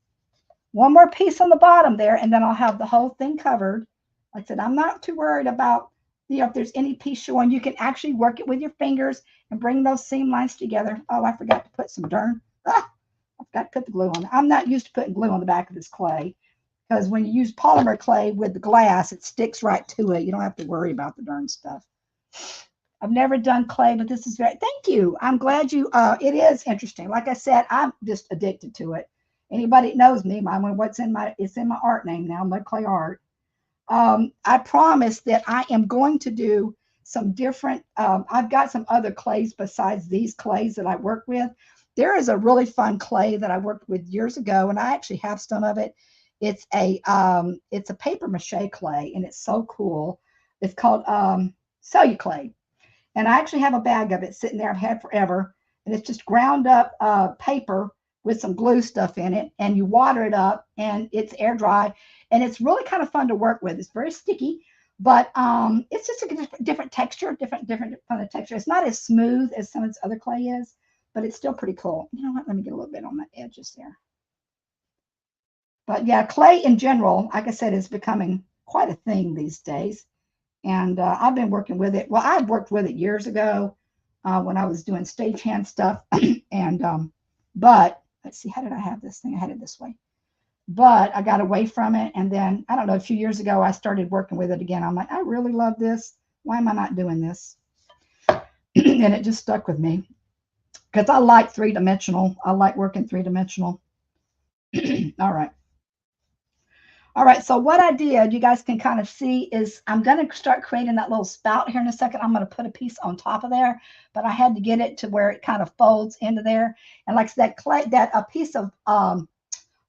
on the bottom there, and then I'll have the whole thing covered. Like I said, I'm not too worried about, if there's any piece showing. You can actually work it with your fingers and bring those seam lines together. Oh, I forgot to put some darn. I forgot to put the glue on. I'm not used to putting glue on the back of this clay. Because when you use polymer clay with the glass, it sticks right to it. You don't have to worry about the darn stuff. I've never done clay, but this is thank you. I'm glad you, it is interesting. Like I said, I'm just addicted to it. Anybody that knows me, it's in my art name now, Mud.Clay.Art. I promise that I am going to do some different, I've got some other clays besides these clays that I work with. There is a really fun clay that I worked with years ago, and I actually have some of it. It's a paper mache clay, and it's so cool. It's called Celluclay, and I actually have a bag of it sitting there. I've had forever, and it's just ground up paper with some glue stuff in it, and you water it up, and it's air dry, and it's really kind of fun to work with. It's very sticky, but it's just a different texture, different kind of texture. It's not as smooth as some of its other clay is, but it's still pretty cool. You know what? Let me get a little bit on the edges there. But yeah, clay in general, like I said, is becoming quite a thing these days. And I've been working with it. Well, I've worked with it years ago when I was doing stagehand stuff. And but let's see, how did I have this thing? I had it this way. But I got away from it. And then, I don't know, a few years ago, I started working with it again. I'm like, I really love this. Why am I not doing this? And it just stuck with me. Because I like three-dimensional. I like working three-dimensional. All right. All right, so what I did, you guys can kind of see, is I'm going to start creating that little spout here in a second. I'm going to put a piece on top of there, but I had to get it to where it kind of folds into there. And like that a piece of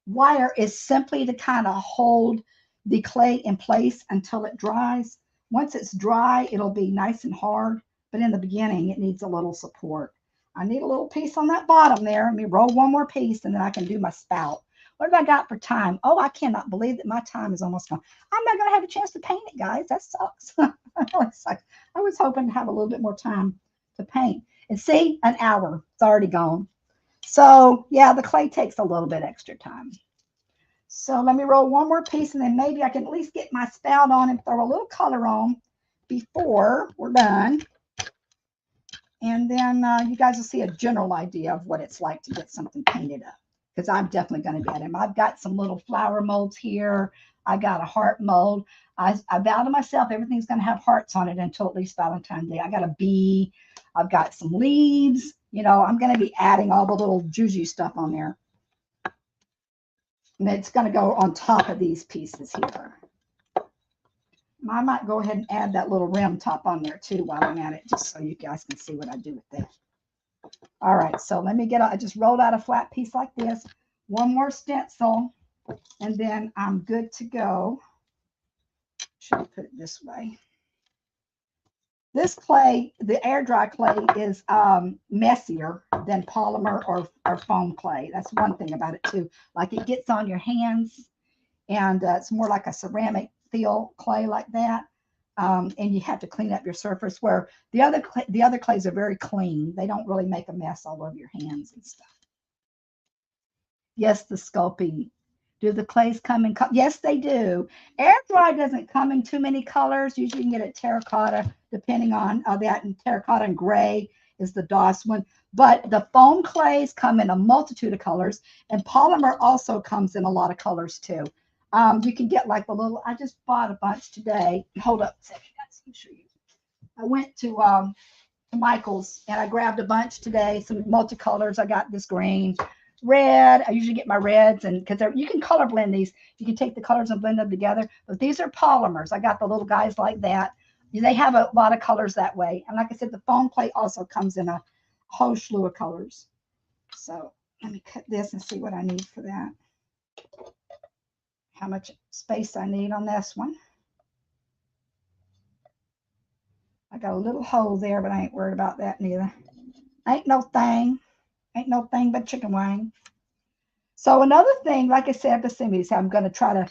wire is simply to kind of hold, the clay in place until it dries. Once it's dry, it'll be nice and hard, but in the beginning, it needs a little support. I need a little piece on that bottom there. Let me roll one more piece, and then I can do my spout. What have I got for time? Oh, I cannot believe that my time is almost gone. I'm not going to have a chance to paint it, guys. That sucks. I was hoping to have a little bit more time to paint. And see, an hour. It's already gone. So, yeah, the clay takes a little bit extra time. So let me roll one more piece, and then maybe I can at least get my spout on and throw a little color on before we're done. And then you guys will see a general idea of what it's like to get something painted up, because I'm definitely going to get them. I've got some little flower molds here. I got a heart mold. I vow to myself everything's going to have hearts on it until at least Valentine's Day. I got a bee. I've got some leaves. You know, I'm going to be adding all the little juju stuff on there. And it's going to go on top of these pieces here. I might go ahead and add that little rim top on there too while I'm at it, just so you guys can see what I do with that. All right, so let me get, I just rolled out a flat piece like this. One more stencil, and then I'm good to go. Should I put it this way? This clay, the air dry clay, is messier than polymer or foam clay. That's one thing about it too. Like it gets on your hands, and it's more like a ceramic feel clay like that. And you have to clean up your surface, where the other clays are very clean. They don't really make a mess all over your hands and stuff. Yes, the sculpting. Do the clays come in? Yes, they do. Air dry doesn't come in too many colors. Usually you can get it terracotta, depending on that. And terracotta and gray is the DOS one. But the foam clays come in a multitude of colors. And polymer also comes in a lot of colors too. You can get like the little, I just bought a bunch today. Hold up a second, guys. Let me show you. I went to Michael's and I grabbed a bunch today, some multicolors. I got this green, red. I usually get my reds, and because you can color blend these. You can take the colors and blend them together. But these are polymers. I got the little guys like that. They have a lot of colors that way. And like I said, the foam clay also comes in a whole slew of colors. So let me cut this and see what I need for that. How much space I need on this one. I got a little hole there, but I ain't worried about that neither. Ain't no thing. Ain't no thing but chicken wing. So another thing, like I said, I'm going to try to,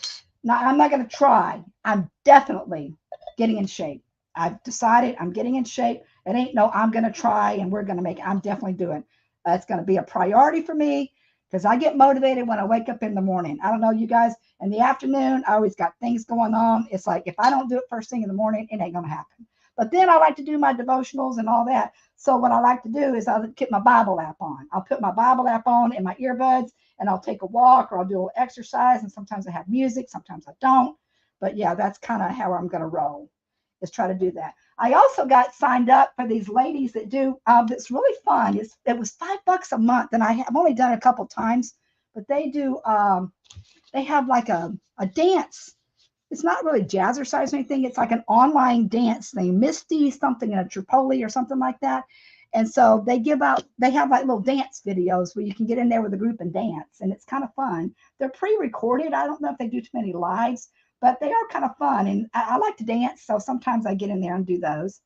I'm not going to try. I'm definitely getting in shape. I've decided I'm getting in shape. It ain't no, I'm going to try and we're going to make it. I'm definitely doing. It's going to be a priority for me, because I get motivated when I wake up in the morning. I don't know, you guys, in the afternoon, I always got things going on. It's like, if I don't do it first thing in the morning, it ain't going to happen. But then I like to do my devotionals and all that. So what I like to do is I'll get my Bible app on. I'll put my Bible app on in my earbuds, and I'll take a walk, or I'll do a little exercise. And sometimes I have music, sometimes I don't. But yeah, that's kind of how I'm going to roll, is try to do that. I also got signed up for these ladies that do, that's really fun. It was $5 a month, and I've only done it a couple times, but they do, they have like a dance. It's not really jazzercise or anything. It's like an online dance thing, Misty something in a Tripoli or something like that. And so they have like little dance videos where you can get in there with a group and dance. And it's kind of fun. They're pre-recorded. I don't know if they do too many lives, but they are kind of fun. And I like to dance. So sometimes I get in there and do those.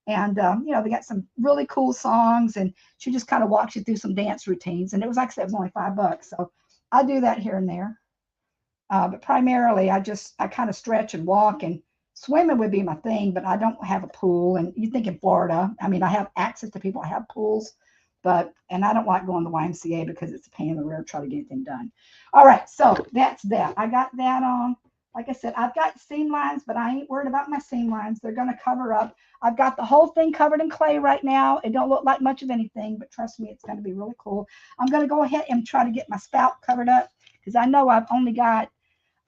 And, they got some really cool songs. And she just kind of walks you through some dance routines. And it was, like I said, it was only $5. So I do that here and there. But primarily, I kind of stretch and walk, and swimming would be my thing, but I don't have a pool. And you think in Florida, I mean, I have access to people, I have pools, and I don't like going to the YMCA because it's a pain in the rear to try to get anything done. All right, so that's that. I got that on. Like I said, I've got seam lines, but I ain't worried about my seam lines. They're going to cover up. I've got the whole thing covered in clay right now. It don't look like much of anything, but trust me, it's going to be really cool. I'm going to go ahead and try to get my spout covered up, because I know I've only got,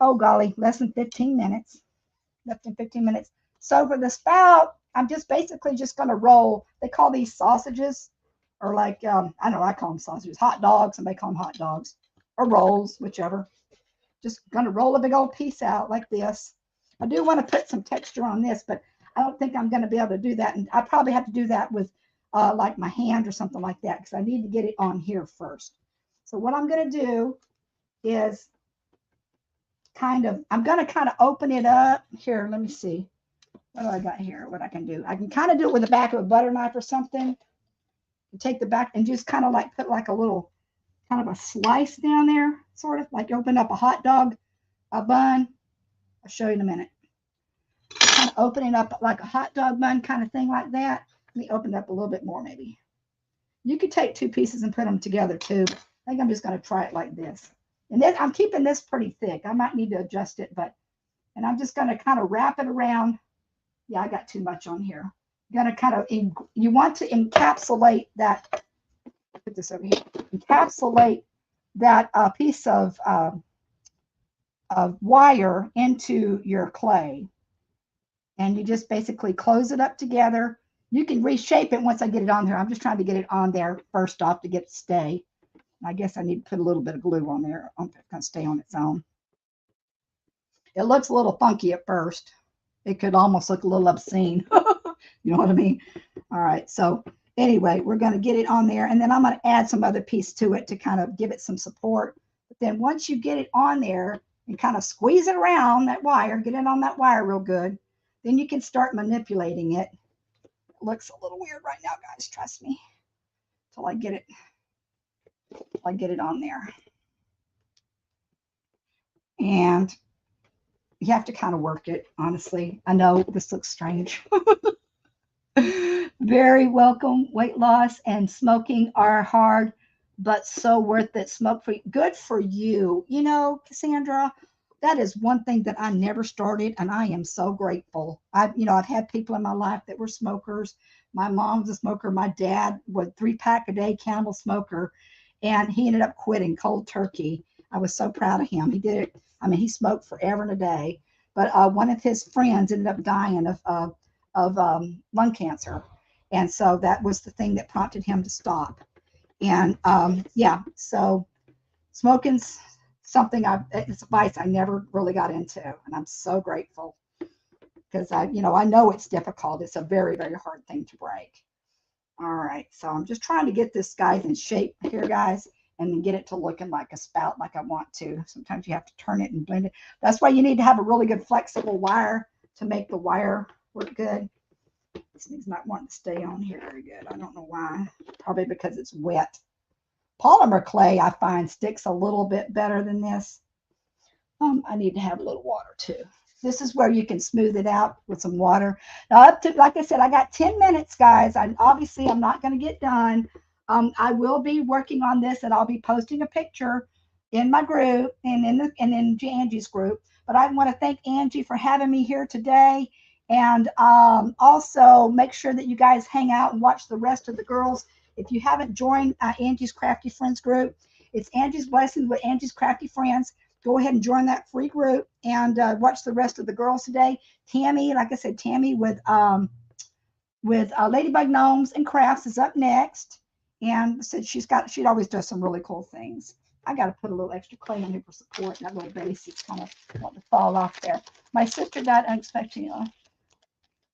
oh golly, less than 15 minutes. So for the spout, I'm just basically just going to roll. They call these sausages, or like, I don't know, I call them sausages, hot dogs. Somebody call them hot dogs, or rolls, whichever. Just going to roll a big old piece out like this. I do want to put some texture on this, but I don't think I'm going to be able to do that. And I probably have to do that with like my hand or something like that, because I need to get it on here first. So what I'm going to do is I'm going to kind of open it up. Here, let me see. What do I got here? What I can do? I can kind of do it with the back of a butter knife or something. Take the back and just kind of like put like a little kind of a slice down there, sort of like open up a hot dog, a bun. I'll show you in a minute. Kind of open it up like a hot dog bun kind of thing like that. Let me open it up a little bit more maybe. You could take two pieces and put them together too. I think I'm just going to try it like this. And then I'm keeping this pretty thick. I might need to adjust it, and I'm just going to kind of wrap it around. Yeah, I got too much on here. You're going to kind of, you want to encapsulate that, put this over here, encapsulate that piece of wire into your clay. And you just basically close it up together. You can reshape it once I get it on there. I'm just trying to get it on there first off to get it to stay. I guess I need to put a little bit of glue on there. It's going to stay on its own. It looks a little funky at first. It could almost look a little obscene. You know what I mean? All right. So anyway, we're going to get it on there. And then I'm going to add some other piece to it to kind of give it some support. But then once you get it on there and kind of squeeze it around that wire, get it on that wire real good, then you can start manipulating it. It looks a little weird right now, guys. Trust me. Till I get it on there. And you have to kind of work it, honestly. I know this looks strange. Very welcome. Weight loss and smoking are hard, but so worth it. Smoke free. Good for you. You know, Cassandra, that is one thing that I never started, and I am so grateful. I've had people in my life that were smokers. My mom's a smoker. My dad was 3-pack a day candle smoker, and he ended up quitting cold turkey. I was so proud of him. He did it. I mean, he smoked forever and a day. But one of his friends ended up dying of lung cancer, and so that was the thing that prompted him to stop. And yeah, so smoking's something it's a vice I never really got into, and I'm so grateful because I know it's difficult. It's a very, very hard thing to break. All right, so I'm just trying to get this guy in shape here, guys, and then get it to looking like a spout like I want to. Sometimes you have to turn it and blend it. That's why you need to have a really good flexible wire to make the wire work good. This thing's not wanting to stay on here very good. I don't know why. Probably because it's wet. Polymer clay, I find, sticks a little bit better than this. I need to have a little water too. This is where you can smooth it out with some water. Now, up to, like I said, I got 10 minutes, guys. Obviously, I'm not going to get done. I will be working on this, and I'll be posting a picture in my group and in Angie's group. But I want to thank Angie for having me here today. And also make sure that you guys hang out and watch the rest of the girls. If you haven't joined Angie's Crafty Friends group, it's Angie's Blessings with Angie's Crafty Friends. Go ahead and join that free group and watch the rest of the girls today. Tammy, like I said, Tammy with Ladybug Gnomes and Crafts is up next. And said she always does some really cool things. I got to put a little extra clay on here for support. That little base is kind of wanting to fall off there. My sister died unexpectedly.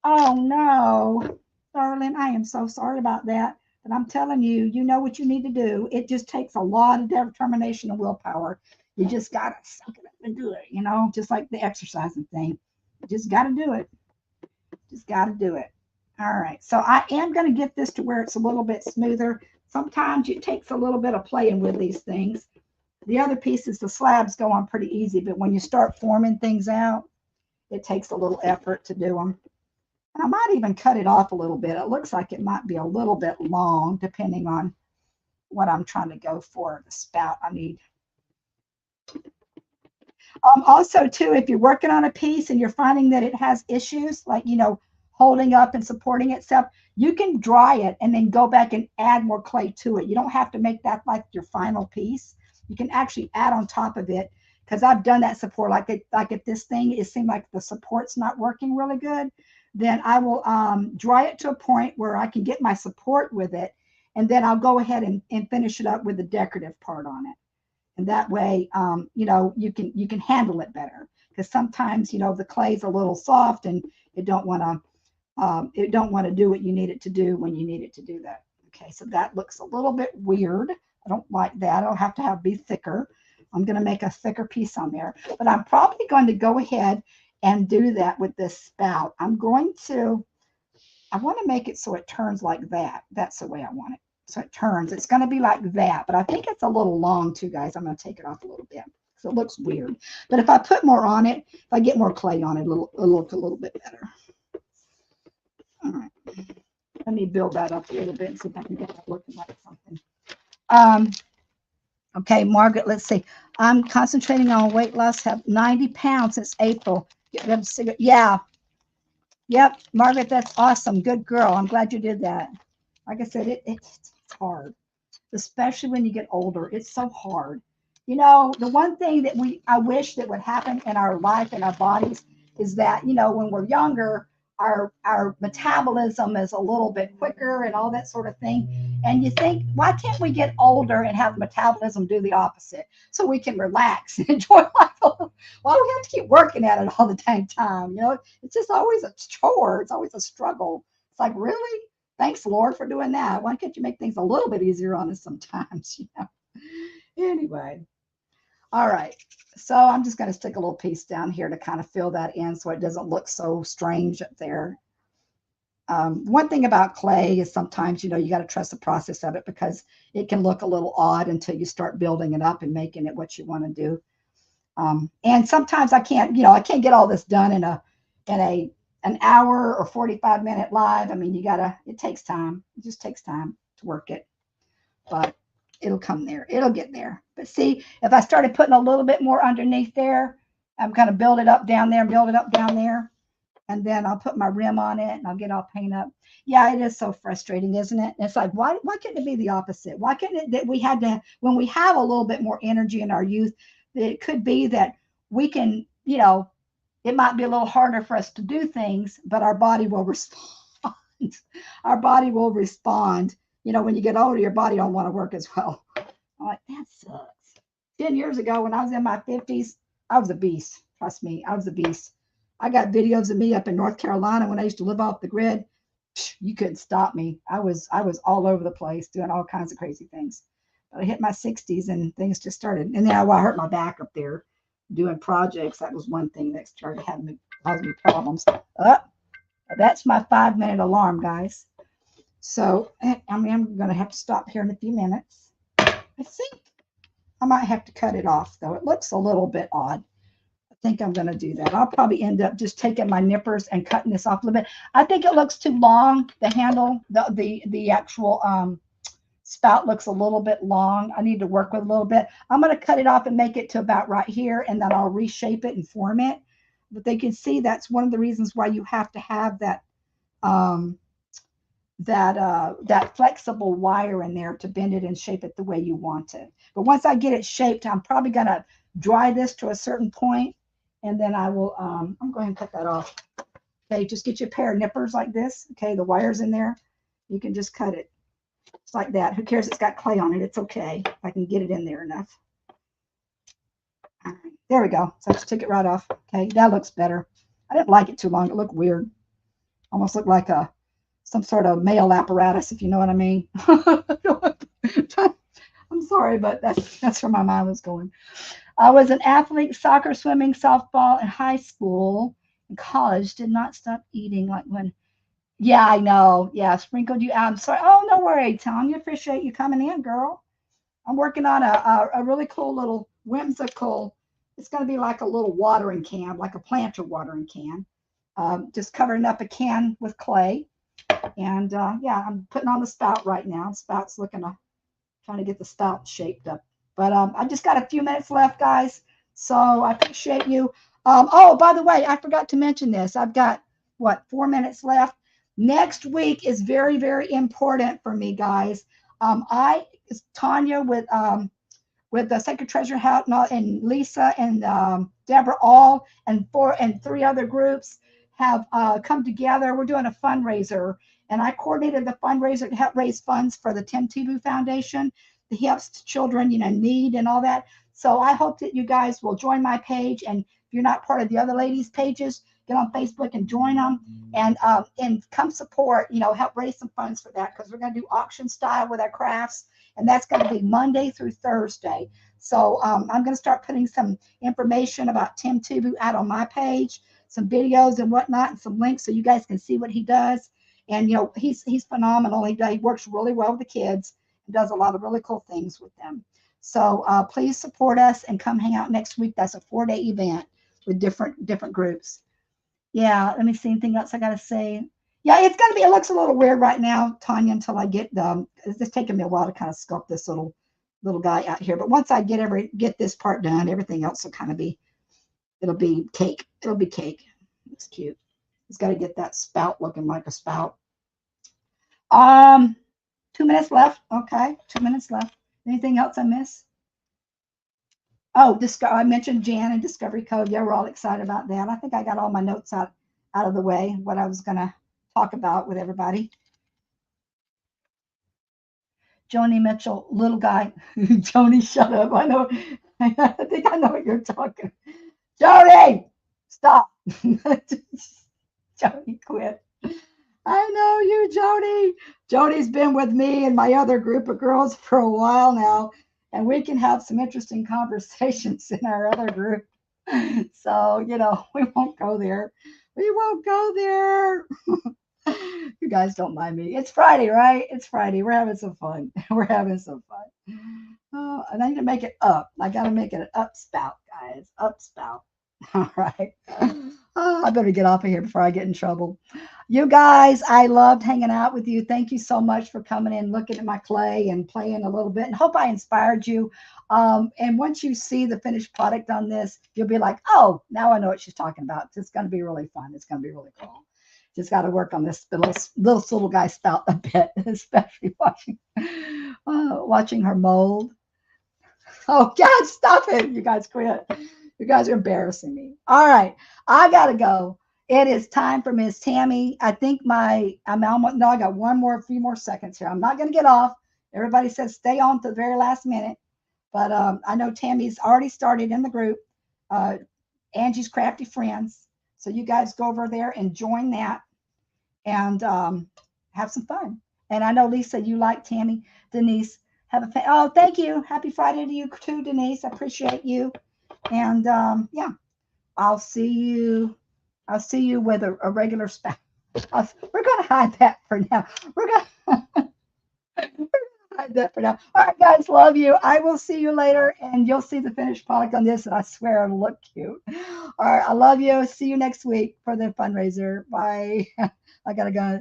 Oh no, darling, I am so sorry about that. But I'm telling you, you know what you need to do. It just takes a lot of determination and willpower. You just got to suck it up and do it, just like the exercising thing. You just got to do it. Just got to do it. All right, so I am going to get this to where it's a little bit smoother. Sometimes it takes a little bit of playing with these things. The other pieces, the slabs go on pretty easy, but when you start forming things out, it takes a little effort to do them. I might even cut it off a little bit. It looks like it might be a little bit long, depending on what I'm trying to go for, the spout I need. Also, too, if you're working on a piece and you're finding that it has issues, like, holding up and supporting itself, you can dry it and then go back and add more clay to it. You don't have to make that like your final piece. You can actually add on top of it, because I've done that support. Like if this thing, it seemed like the support's not working really good, then I will dry it to a point where I can get my support with it, and then I'll go ahead and finish it up with the decorative part on it. And that way, you can handle it better, because sometimes, the clay's a little soft and it don't want to do what you need it to do when you need it to do that. Okay, so that looks a little bit weird. I don't like that. I'll have to be thicker. I'm going to make a thicker piece on there, but I'm probably going to go ahead and do that with this spout. I want to make it so it turns like that. That's the way I want it. So it turns. It's going to be like that, but I think it's a little long too, guys. I'm going to take it off a little bit. So it looks weird. But if I put more on it, if I get more clay on it, it'll look a little bit better. All right. Let me build that up a little bit and see if I can get that looking like something. Okay, Margaret, let's see. I'm concentrating on weight loss. Have 90 pounds since April. Get rid of cigarette. Yeah. Yep, Margaret, that's awesome. Good girl. I'm glad you did that. Like I said, it's hard, especially when you get older. It's so hard. You know, the one thing that I wish that would happen in our life and our bodies is that, you know, when we're younger, our metabolism is a little bit quicker and all that sort of thing. And you think, why can't we get older and have metabolism do the opposite so we can relax and enjoy life a little? Why do we have to keep working at it all the dang time? You know, it's just always a chore. It's always a struggle. It's like, really? Thanks, Lord, for doing that. Why can't you make things a little bit easier on us sometimes? You know. Anyway, all right. So I'm just going to stick a little piece down here to kind of fill that in so it doesn't look so strange up there. One thing about clay is sometimes, you know, you got to trust the process of it because it can look a little odd until you start building it up and making it what you want to do. And sometimes I can't get all this done in an hour or 45-minute live. I mean, it takes time. It just takes time to work it, but it'll come there. It'll get there. But see, if I started putting a little bit more underneath there, I'm going to build it up down there, build it up down there. And then I'll put my rim on it and I'll get all paint up. Yeah, it is so frustrating, isn't it? It's like, why couldn't it be the opposite? Why couldn't it that we had to, when we have a little bit more energy in our youth, it could be that we can, you know, it might be a little harder for us to do things, but our body will respond. Our body will respond. You know, when you get older, your body don't want to work as well. I'm like, that sucks. 10 years ago, when I was in my 50s, I was a beast. Trust me, I was a beast. I got videos of me up in North Carolina when I used to live off the grid. You couldn't stop me. I was all over the place doing all kinds of crazy things. But I hit my 60s and things just started. And then I hurt my back up there doing projects. That was one thing that started causing me problems. That's my 5-minute alarm, guys. So, I mean, I'm going to have to stop here in a few minutes. I think I might have to cut it off, though. It looks a little bit odd. I think I'm going to do that. I'll probably end up just taking my nippers and cutting this off a little bit. I think it looks too long. The handle, the actual spout looks a little bit long. I need to work with a little bit. I'm going to cut it off and make it to about right here, and then I'll reshape it and form it. But they can see that's one of the reasons why you have to have that that flexible wire in there to bend it and shape it the way you want it. But once I get it shaped, I'm probably going to dry this to a certain point, and then I will, I'm going to cut that off. Okay, just get you a pair of nippers like this. Okay, the wire's in there. You can just cut it. Just like that. Who cares? It's got clay on it. It's okay. If I can get it in there enough. All right, there we go. So I just took it right off. Okay, that looks better. I didn't like it too long. It looked weird. Almost looked like some sort of mail apparatus, if you know what I mean. I'm sorry, but that's where my mind was going. I was an athlete, soccer, swimming, softball in high school. In college, did not stop eating like when. Yeah, I know. Yeah, sprinkled you out. I'm sorry. Oh, no worry, Tanya. Appreciate you coming in, girl. I'm working on a really cool little whimsical. It's going to be like a little watering can, like a planter watering can. Just covering up a can with clay. And yeah, I'm putting on the spout right now. The spout's trying to get the spout shaped up. But I just got a few minutes left, guys. So I appreciate you. Oh, by the way, I forgot to mention this. I've got, 4 minutes left. Next week is very, very important for me, guys. Tanya with the Sacred Treasure House and Lisa and Deborah all and 3 other groups have come together. We're doing a fundraiser, and I coordinated the fundraiser to help raise funds for the Tim Tebow Foundation that helps children, need and all that. So I hope that you guys will join my page, and if you're not part of the other ladies' pages, get on Facebook and join them, and come support. Help raise some funds for that, because we're going to do auction style with our crafts, and that's going to be Monday through Thursday. So I'm going to start putting some information about Tim Tubu out on my page, some videos and whatnot, and some links so you guys can see what he does. And he's phenomenal. He works really well with the kids and does a lot of really cool things with them. So please support us and come hang out next week. That's a 4-day event with different groups. Yeah, let me see anything else I gotta say. Yeah, it's gonna be. It looks a little weird right now, Tanya, until I get It's just taking me a while to kind of sculpt this little guy out here. But once I get this part done, everything else will kind of be. It'll be cake. It'll be cake. It's cute. It's got to get that spout looking like a spout. Um, 2 minutes left. Okay, 2 minutes left. Anything else I miss? Oh, I mentioned Jan and Discovery Code. Yeah, we're all excited about that. I think I got all my notes out of the way, what I was going to talk about with everybody. Joni Mitchell, little guy. Joni, shut up. I know. I think I know what you're talking. Joni, stop. Joni, quit. I know you, Joni. Joni's been with me and my other group of girls for a while now, and we can have some interesting conversations in our other group. So, we won't go there. We won't go there. You guys don't mind me. It's Friday, right? It's Friday. We're having some fun. We're having some fun. Oh, and I need to make it up. I got to make it an up spout, guys. Up spout. All right. Oh, I better get off of here before I get in trouble. You guys, I loved hanging out with you. Thank you so much for coming in, looking at my clay and playing a little bit, and hope I inspired you. And once you see the finished product on this, you'll be like, oh, now I know what she's talking about. It's going to be really fun. It's going to be really cool. Just got to work on this little guy spout a bit, especially watching her mold. Oh, God, stop it. You guys quit. You guys are embarrassing me. All right. I got to go. It is time for Miss Tammy. I think I got few more seconds here. I'm not going to get off. Everybody says stay on to the very last minute. But I know Tammy's already started in the group, Angie's Crafty Friends. So you guys go over there and join that and have some fun. And I know, Lisa, you like Tammy. Denise, oh, thank you. Happy Friday to you too, Denise. I appreciate you. And yeah, I'll see you with a regular spouse. We're going to hide that for now. We're going to hide that for now. All right, guys, love you. I will see you later, and you'll see the finished product on this, and I swear it'll look cute. All right, I love you. See you next week for the fundraiser. Bye. I got to go.